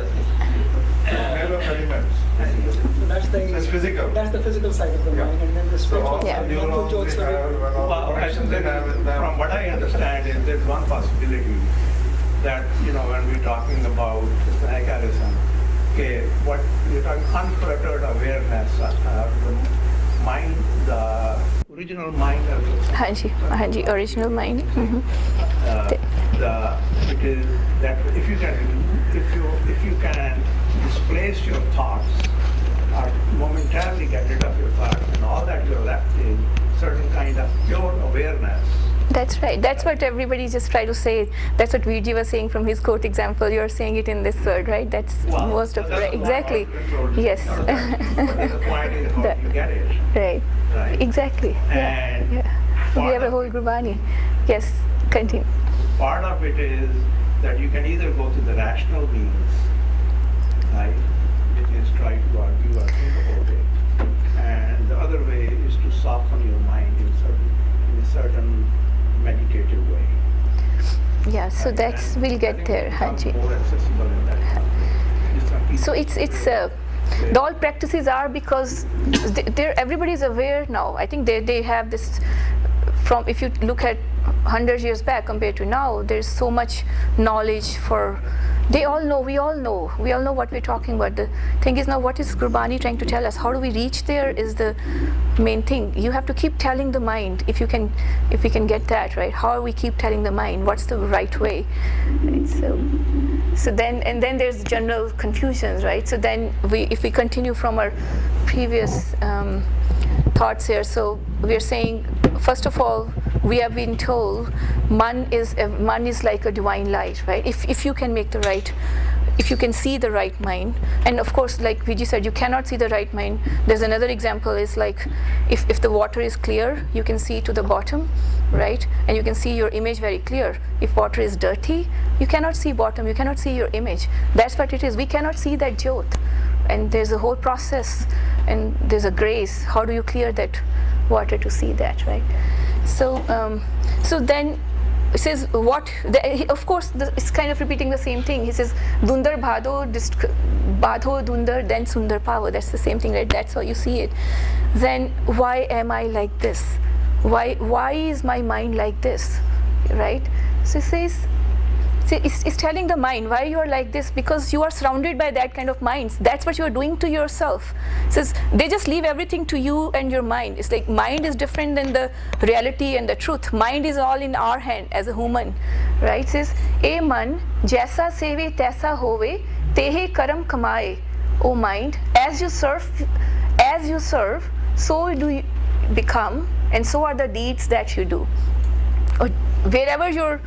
So that's physical. That's the physical side of the mind, and then the spiritual Yeah. side. Mantu Jot Sarupa. Well, I think that from what I understand is there's one possibility that, when we're talking about psychotism, okay, what you're talking unfettered awareness, mind, the original mind. हाँ जी, original mind. It is that if you can displace your thoughts or momentarily get rid of your thoughts, and all that you're left is certain kind of pure awareness. That's right. That's what everybody just try to say. That's what Vijay was saying from his quote example. You're saying it in this word, right? That's most of it. Exactly. Yes. But the point is how you get it. Right. Right. Exactly. And We have a whole Gurbani. Yes. Continue. Part of it is that you can either go to the rational means, right, which is try to argue or think about it, and the other way is to soften your mind in a certain meditative way. Yeah. So Right, that's and we'll I get think there, it becomes Hanji. more accessible in that. So it's the all practices are because everybody is aware now. I think they have this from, if you look at 100 years back compared to now, there's so much knowledge for, they all know, we all know what we're talking about. The thing is now, what is Gurbani trying to tell us? How do we reach there is the main thing. You have to keep telling the mind, if we can get that, right? How we keep telling the mind, what's the right way? Right? So then there's general confusions, right? So then if we continue from our previous thoughts here, so we're saying, first of all, we have been told man is like a divine light, right? If you can make the right, if you can see the right mind, and of course, like Vijay said, you cannot see the right mind. There's another example is like if the water is clear, you can see to the bottom, right? And you can see your image very clear. If water is dirty, you cannot see bottom, you cannot see your image. That's what it is. We cannot see that jyot. And there's a whole process, and there's a grace. How do you clear that water to see that, right? So then it says of course it's kind of repeating the same thing. He says Dundar Bhado Dundar, then Sundar Pavo. That's the same thing, right? That's how you see it. Then why am I like this? Why is my mind like this, right? So it says, it's telling the mind why you are like this, because you are surrounded by that kind of minds. That's what you are doing to yourself. It says they just leave everything to you and your mind. It's like mind is different than the reality and the truth. Mind is all in our hand as a human, right? It says, "E man, jaisa seve taisa hove, tehe karam kamaye." O mind, as you serve, so do you become, and so are the deeds that you do. Or wherever your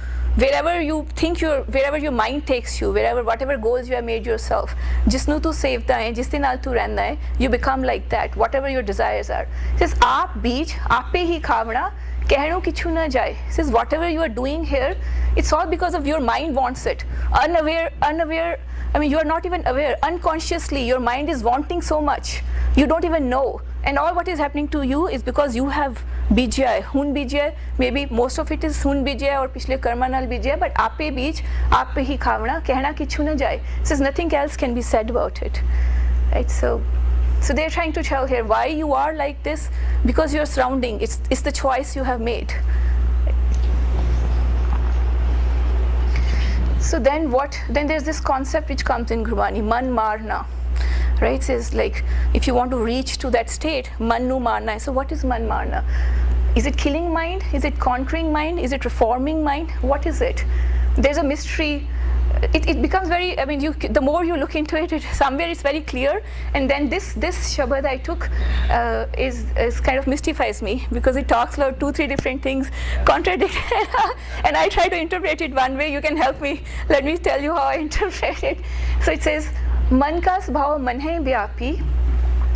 mind takes you, whatever goals you have made yourself, jisnu tu sevda hai, jis de naal tu rehna hai, you become like that, whatever your desires are. It says, aap beech, aape hi khavna, kehno kichu na jaye. It says, whatever you are doing here, it's all because of your mind wants it. Unaware, I mean, you are not even aware. Unconsciously, your mind is wanting so much. You don't even know. And all what is happening to you is because you have bijaya, hun bijaya, maybe most of it is hun bijaya or pishle karma nal bijaya, but aape beech, aape hi khavna, kehna kichu na jaye. Says nothing else can be said about it, right? So they're trying to tell here why you are like this, because your surrounding, it's the choice you have made. So then there's this concept which comes in Gurbani, man marna. Right, says like if you want to reach to that state, man nu marna. So what is man marna? Is it killing mind? Is it conquering mind? Is it reforming mind? What is it? There's a mystery. It becomes very, I mean, the more you look into it, somewhere it's very clear. And then this Shabad I took is kind of mystifies me, because it talks about 2-3 different things, contradict, and I try to interpret it one way. You can help me. Let me tell you how I interpret it. So it says, मन का स्वभाव मन है व्यापी,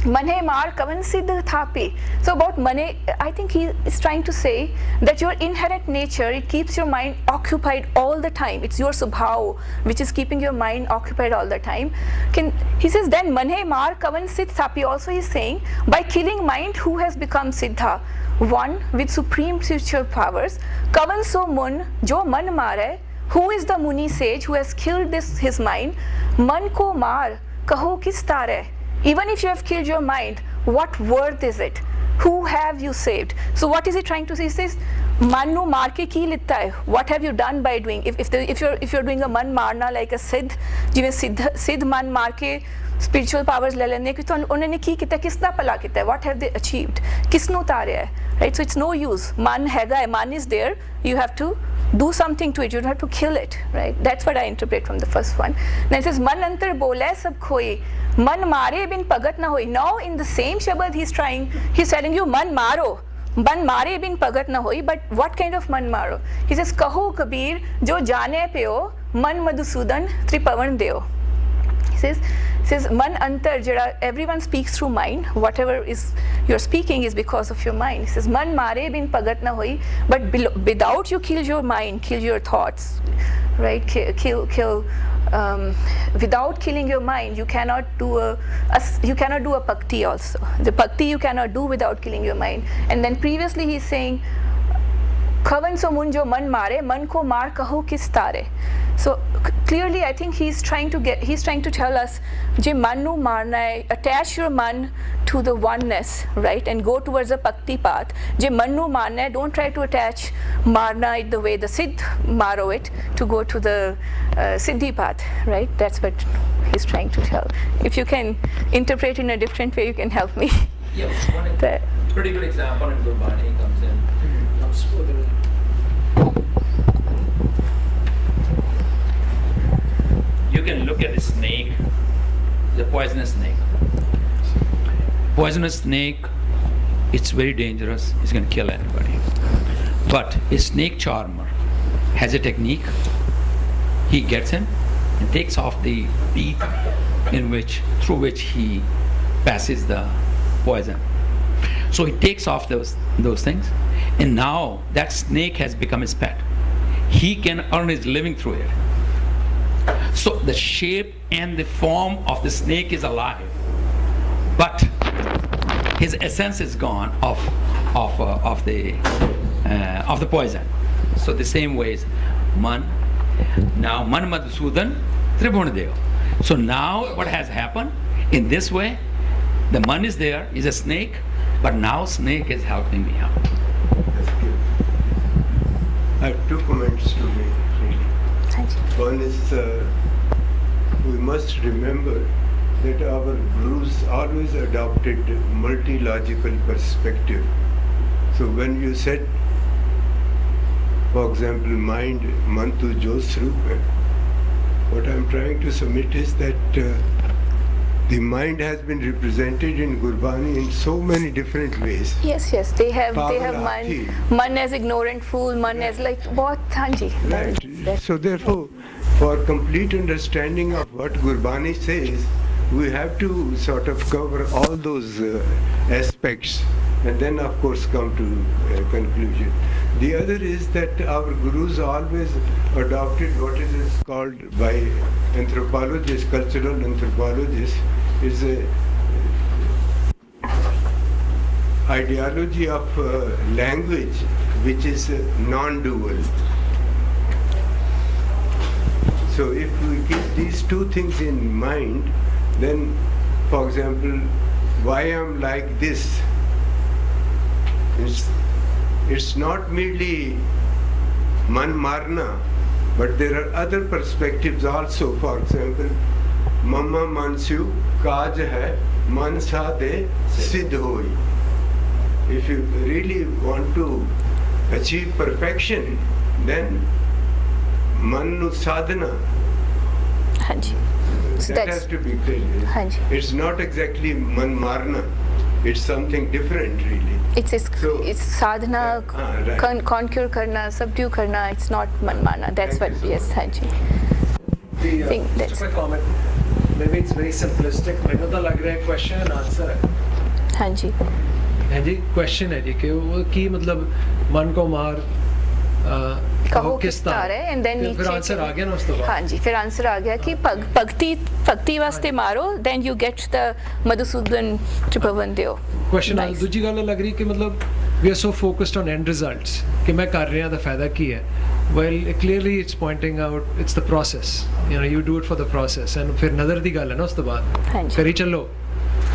मन है मार कवन सिद्ध थापी. So about mane, I think he is trying to say that your inherent nature, it keeps your mind occupied all the time. It's your subhav which is keeping your mind occupied all the time. He says then man hai maar kavan siddh thapi. Also he is saying, by killing mind, who has become siddha? One with supreme spiritual powers. Kavan so mun, jo man mare. Who is the Muni sage who has killed his mind? Man ko maar, kaho kis tare. Even if you have killed your mind, what worth is it? Who have you saved? So what is he trying to say? He says, man nu maar ke ki litta hai. What have you done by doing? If you're doing a man marna like a siddh, jive siddh man maar ke spiritual powers ਲੈ ਲੈਂਦੇ ਕਿ ਤੁਹਾਨੂੰ ਉਹਨਾਂ ਨੇ ਕੀ ਕੀਤਾ, ਕਿਸ ਦਾ ਭਲਾ ਕੀਤਾ, what have they achieved, ਕਿਸ ਨੂੰ ਉਤਾਰਿਆ ਹੈ, right? So it's no use. Man ਹੈਗਾ ਹੈ, man is there, you have to do something to it, you don't have to kill it, right? That's what I interpret from the first one. Then it says man antar bole sab khoye, man mare bin pagat na hoy. Now in the same shabad he's telling you man maro, man mare bin pagat na hoy. But what kind of man maro? He says kaho kabir jo jane peo man madhusudan tripavan deo. He says man antar jada, everyone speaks through mind, whatever is you're speaking is because of your mind. He says man mare bin pagat na hoy, but without you kill your mind, kill your thoughts, right? Kill without killing your mind, you cannot do a bhakti also. The bhakti you cannot do without killing your mind. And then previously he's saying Khavan so mun jo man mare, man ko maar kaho kis tare. So clearly I think he's trying to tell us je man nu marna hai, attach your man to the oneness, right, and go towards a bhakti path. Je man nu marna hai, don't try to attach marna it the way the Siddh maro it to go to the Siddhi path, right? That's what he's trying to tell. If you can interpret in a different way, you can help me. Yeah, one pretty good example in Gurbani comes in. You can look at a snake, the poisonous snake. Poisonous snake, it's very dangerous, it's going to kill anybody. But a snake charmer has a technique. He gets in and takes off the teeth through which he passes the poison. So he takes off those things, and now that snake has become his pet. He can earn his living through it. So the shape and the form of the snake is alive, but his essence is gone of the poison. So the same way is man. Now man madhusudan tribhun deo. So now what has happened in this way? The man is there, is a snake, but now snake is helping me out. That's good. I have two comments to make, really. One is we must remember that our gurus always adopted multi-logical perspective. So when you said, for example, mind, mantu jo srup hai, what I'm trying to submit is that the mind has been represented in Gurbani in so many different ways. Yes, they have man as ignorant fool, man as like what, Hanji. Right. So therefore, for complete understanding of what Gurbani says, we have to sort of cover all those aspects and then of course come to a conclusion. The other is that our gurus always adopted what is called by anthropologists, cultural anthropologists, is a ideology of language which is non-dual. So if we keep these two things in mind, then, for example, why I'm like this, it's not merely man marna, but there are other perspectives also. For example, Mama Mansyu Kaj hai Mansa de Siddh hoi. If you really want to achieve perfection, then Manu Sadhana. Hanji. So that has to be clear. It's not exactly man marna. It's something different, really. It's sadhana, right. conquer karna, subdue karna. It's not man marna. That's Thank what. you so Yes, Hanji. Just a quick comment. Maybe it's very simplistic. मैंने तो लग रहा है question and answer है. Hanji. है जी question है जी कि वो की मतलब मन को मार कहो किस तार है and then फिर आंसर आ गया ना उस तो बाद. हाँ जी, फिर आंसर आ गया कि भक्ति वास्ते मारो, then you get the Madhusudan Tripavan Deo. Question दूसरी गल लग रही कि मतलब we are so focused on end results कि मैं कर रहा दा फायदा की है. Well, clearly it's pointing out it's the process. You do it for the process. And फिर नज़र दी गल है ना उस तो बाद. करी चलो.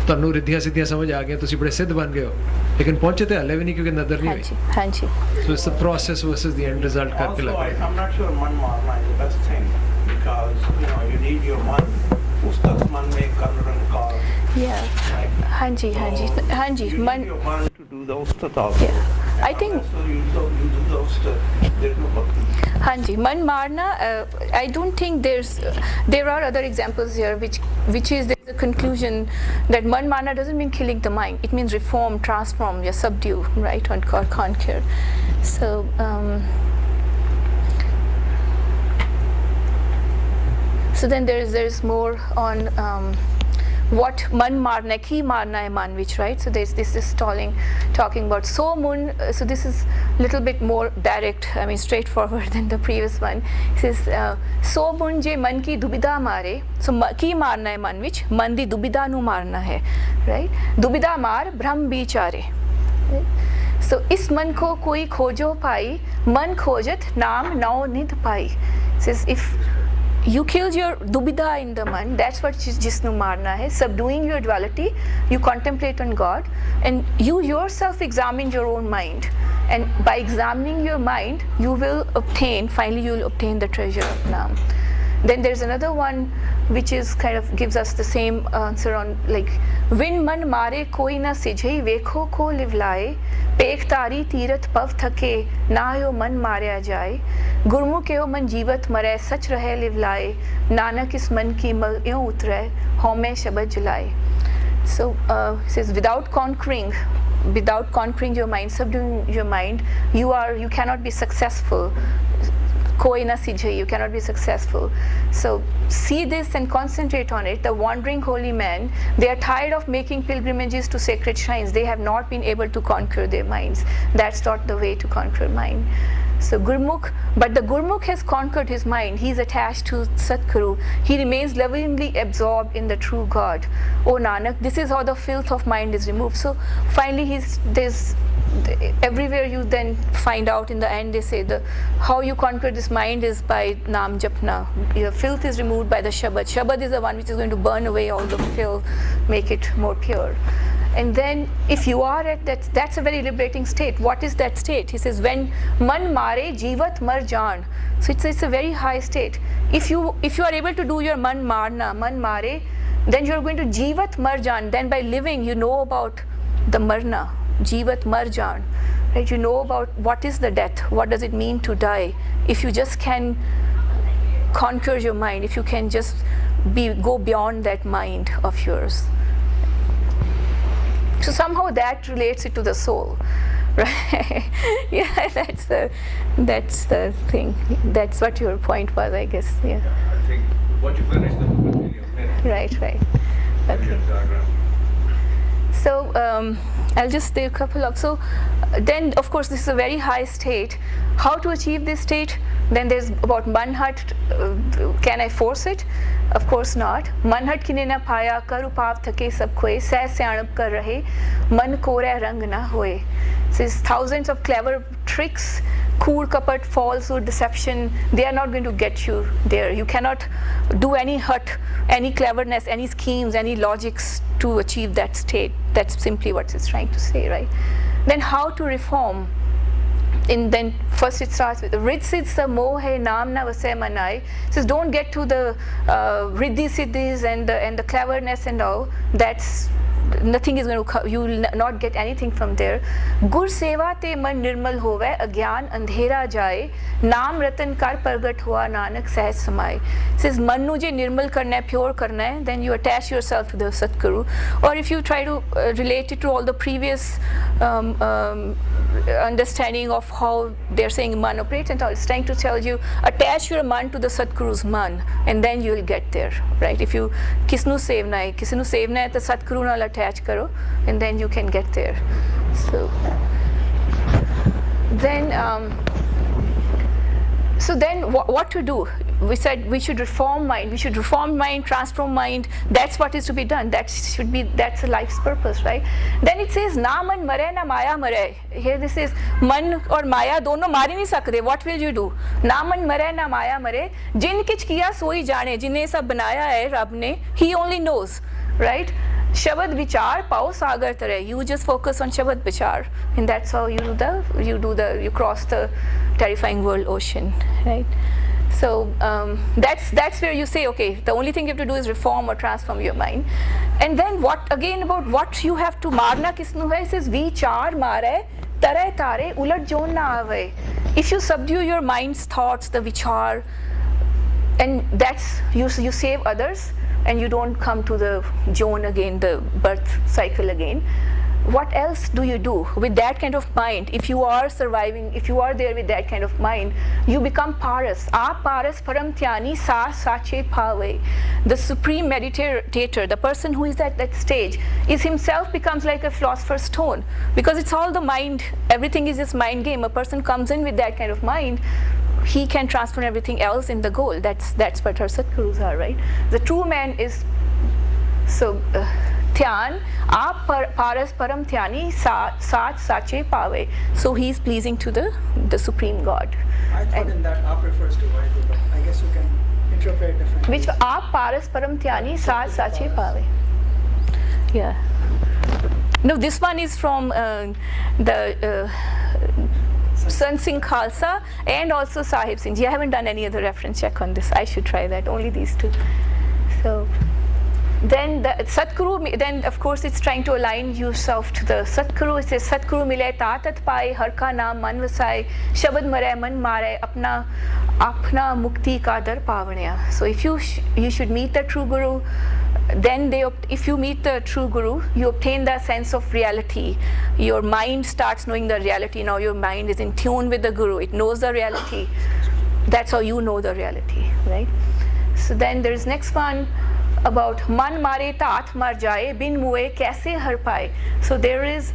ਤੁਹਾਨੂੰ ਰਿੱਧੀਆਂ ਸਿੱਧੀਆਂ ਸਮਝ ਆ ਗਈਆਂ, ਤੁਸੀਂ ਬੜੇ ਸਿੱਧ ਬਣ ਗਏ ਹੋ, ਲੇਕਿਨ ਪਹੁੰਚੇ ਤੇ ਹਲੇ ਵੀ ਨਹੀਂ ਕਿਉਂਕਿ ਨਜ਼ਰ ਨਹੀਂ ਹੋਈ. ਹਾਂਜੀ. So it's the process versus the end result ਕਰਕੇ ਲੱਗ ਰਿਹਾ. I'm not sure man marna is the best thing because you need your man पुस्तक मन में कर्म रंकार. Yeah. Hanji. You Man. need your mind to do the ustat also. Yeah. I think. So you do the ustat. There's no bhakti. Hanji, man marna. I don't think there are other examples here which is the conclusion that man marna doesn't mean killing the mind. It means reform, transform, subdue, right, or conquer. So. So then there's more on what man marna, ki marna hai man which, right? So this is talking about so mun. So this is little bit more direct, I mean straightforward than the previous one. It says so mun je man ki dubida mare. So ki marna hai man which, man di dubida nu marna hai, right? Dubida mar brahm bichare. Right? So is man ko koi khojo pai, man khojat naam nao nidh pai. Says if you killed your dubida in the man, that's what jisnu marna hai, subduing your duality, you contemplate on God, and you yourself examine your own mind, and by examining your mind you will finally you will obtain the treasure of Naam. Then there's another one which is kind of gives us the same answer on like win man mare koi na sijhai vekho ko livlaye pek tari tirat pav thake na yo man marya jaye gurmukh eo man jeevat mare sach rahe livlaye nanak is man ki mal eo utre home shabad julaye. So it says without conquering your mind, subduing your mind, you cannot be successful. Koi na sijhai, you cannot be successful. So see this and concentrate on it. The wandering holy men, they are tired of making pilgrimages to sacred shrines. They have not been able to conquer their minds. That's not the way to conquer mind. So Gurmukh, but the Gurmukh has conquered his mind. He is attached to Satguru. He remains lovingly absorbed in the true God. O Nanak, this is how the filth of mind is removed. So finally everywhere you then find out in the end they say how you conquer this mind is by Naam Japna. Your filth is removed by the Shabad. Shabad is the one which is going to burn away all the filth, make it more pure. And then if you are at that's a very liberating state. What is that state? He says when man mare jivat mar jaan. So it's a very high state. If you are able to do your man marna, man mare, then you're going to jivat mar jaan. Then by living you know about the marna. Jivat Marjan, right? You know about what is the death, what does it mean to die. If you just can conquer your mind, if you can just go beyond that mind of yours. So somehow that relates it to the soul, right? Yeah, that's the thing. That's what your point was, I guess. Yeah. I think what you finished, then we'll continue. Right. Okay. So I'll just say a couple of, so then of course this is a very high state. How to achieve this state? Then there's about manhat, can I force it? Of course not. Manhat kine na paya, karu paap thake sab khoye, seh syanap kar rahe, man kore rang na hoye. So it's thousands of clever tricks, cool, kapat, falsehood, deception, they are not going to get you there. You cannot do any hut, any cleverness, any schemes, any logics to achieve that state. That's simply what it's trying to say, right? Then how to reform? Then first it starts with Riddhi sa moh hai naam na vase manai. It says don't get to the Riddhi Siddhis and the cleverness and all. That's nothing is going to, you will not get anything from there. Gur seva te man nirmal hove, agyan andhera jaye, naam ratan kar pargat hua, nanak sahaj samay. Says man nu je nirmal karna hai, pure karna hai, then you attach yourself to the Satguru. Or if you try to relate it to all the previous understanding of how they're saying man operates and all, it's trying to tell you attach your man to the Satguru's man, and then you will get there, right? If you kisnu sevna hai to Satguru nal attach karo, and then you can get there. So then what to do? We said we should reform mind, transform mind. That's what is to be done. That's a life's purpose, right? Then it says na man mare na maya mare. Here this is man or maya dono mari nahi sakde. What will you do? Na man mare na maya mare. Jin kich kiya soi jane. Jinne sab banaya hai Rab ne. He only knows, right? Shabad Vichaar pao sagar tare. You just focus on Shabad Vichaar, and that's how you cross the terrifying world ocean, right? So that's where you say, okay, the only thing you have to do is reform or transform your mind. And then what again about what you have to marna kisnu hai? It says vichar mare tare tare ulat jon na aave. If you subdue your mind's thoughts, the vichar, and that's you save others, and you don't come to the jon again, the birth cycle again. What else do you do with that kind of mind? If you are surviving, if you are there with that kind of mind, you become paras. Aap paras param thyani sa sache phave. The supreme meditator, the person who is at that stage, is himself becomes like a philosopher's stone, because it's all the mind. Everything is this mind game. A person comes in with that kind of mind, he can transform everything else in the goal. That's what our Satgurus are, right? The true man is so. Dhyan, aap paras param dhyani saat sache pave. So he is pleasing to the supreme God. I thought in that aap refers to Vaheguru, but I guess you can interpret differently. Which aap paras param dhyani saat sache pave. Yeah. No, this one is from the Mun Sn Khalsa and also Sahib Singh. I haven't done any other reference check on this. I should try that. Only these two. So. Then the Satguru, then of course it's trying to align yourself to the Satguru. It says Satguru mile tatat paye har ka naam man vasai shabad mare man mare apna mukti ka dar pavanya. So if you should meet the true Guru, then if you meet the true Guru, you obtain the sense of reality. Your mind starts knowing the reality. Now your mind is in tune with the Guru. It knows the reality. That's how you know the reality, right? So then there's next one about man mare tat mar jaye bin muए kaise har paए. So there is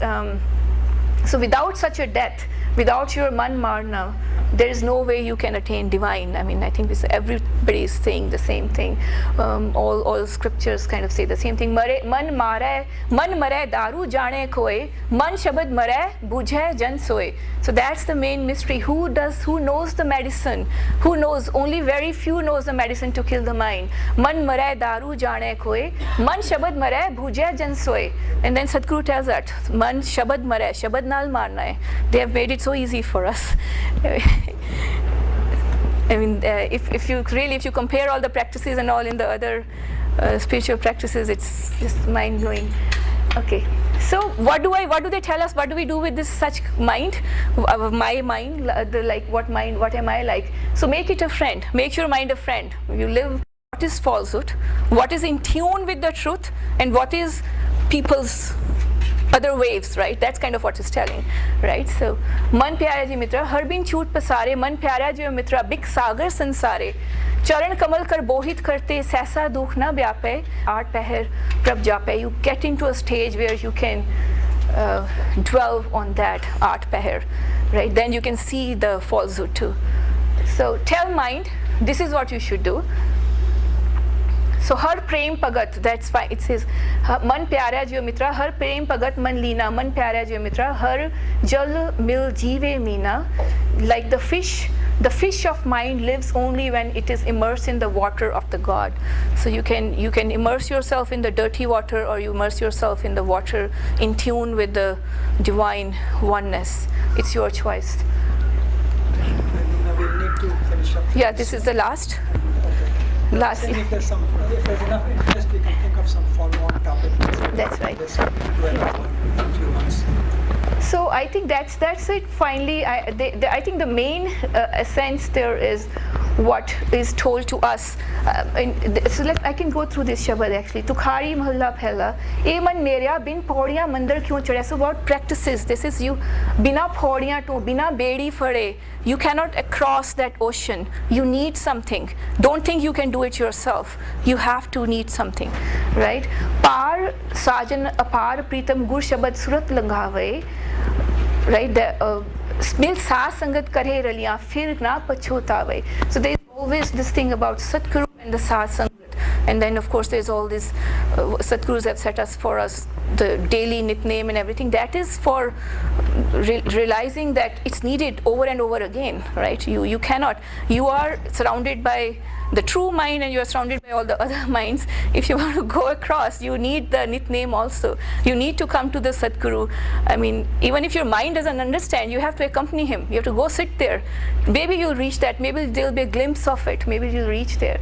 so without such a death, without your man marna, there is no way you can attain divine. I mean, I think everybody is saying the same thing. All scriptures kind of say the same thing. Man mare daru jane koe, man shabad mare bujhe jan soe. So that's the main mystery. Who knows the medicine? Who knows? Only very few knows the medicine to kill the mind. Man mare daru jane koe, man shabad mare bujhe jan soe. And then Sadhguru tells that man shabad mare, shabad nal marna hai. They have made it so easy for us. I mean, if you compare all the practices and all in the other spiritual practices, it's just mind-blowing. Okay, so what do they tell us? What do we do with this such mind, my mind? What am I like? So make it a friend. Make your mind a friend. You live. What is falsehood? What is in tune with the truth? And what is people's other waves, right? That's kind of what it's telling, right? So, man pyara ji mitra, har bin chhoot pasare, man pyara ji mitra, big sagar sansare, charan kamal kar bohit karte, saisa dukh na vyape, aat peher prab jape. You get into a stage where you can dwell on that aat peher, right? Then you can see the falsehood too. So, tell mind, this is what you should do. So har prem pagat, that's why it says man pyara jiyo mitra, har prem pagat man leena, man pyara jiyo mitra, har jal mil jeeve meena. Like the fish of mind lives only when it is immersed in the water of the God. So you can immerse yourself in the dirty water, or you immerse yourself in the water in tune with the divine oneness. It's your choice. We need to finish up. Yeah, this is the last. Last. If there's enough interest, we can think of some follow-on topic. That's right. This in a few months. So I think that's it. Finally, I think the main essence there is what is told to us. So I can go through this shabad actually. Tukhari mahalla phela, e man merya bin paudhiyan mandar kyun chadha. So about practices, this is you bina paudhiyan to bina bedi fade. You cannot cross that ocean. You need something. Don't think you can do it yourself. You have to need something, right? Par sajan apar pritam gur shabad surat langave, right? Mil saas sangat kare raliyan fir na pachotave. So there is always this thing about Satguru and the saas sangat. And then of course there's all this Satgurus have set us for us the daily nitnem and everything. That is for realizing that it's needed over and over again, right? You cannot. You are surrounded by the true mind and you are surrounded by all the other minds, if you want to go across, you need the Nitnem also. You need to come to the Sadguru. I mean, even if your mind doesn't understand, you have to accompany him. You have to go sit there. Maybe you'll reach that. Maybe there'll be a glimpse of it. Maybe you'll reach there,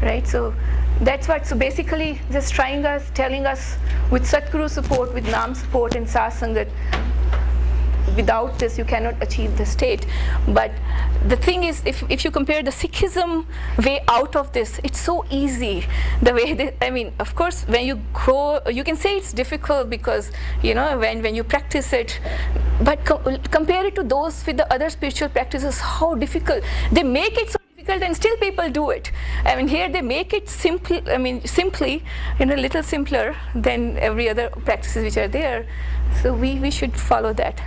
right? So that's what, so basically just telling us with Sadguru support, with Naam support and Satsangat, without this you cannot achieve the state. But the thing is, if you compare the Sikhism way out of this, it's so easy. The way they, I mean, of course, when you grow, you can say it's difficult because, you know, when you practice it, but compare it to those with the other spiritual practices, how difficult. They make it so difficult and still people do it. I mean, here they make it simple, I mean, simply, you know, a little simpler than every other practices which are there. So we should follow that.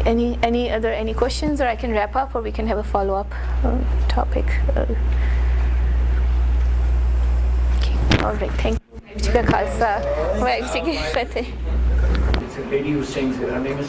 Any questions, or I can wrap up, or we can have a follow-up topic. Okay, all right, thank you. It's a lady who sings it. Her name is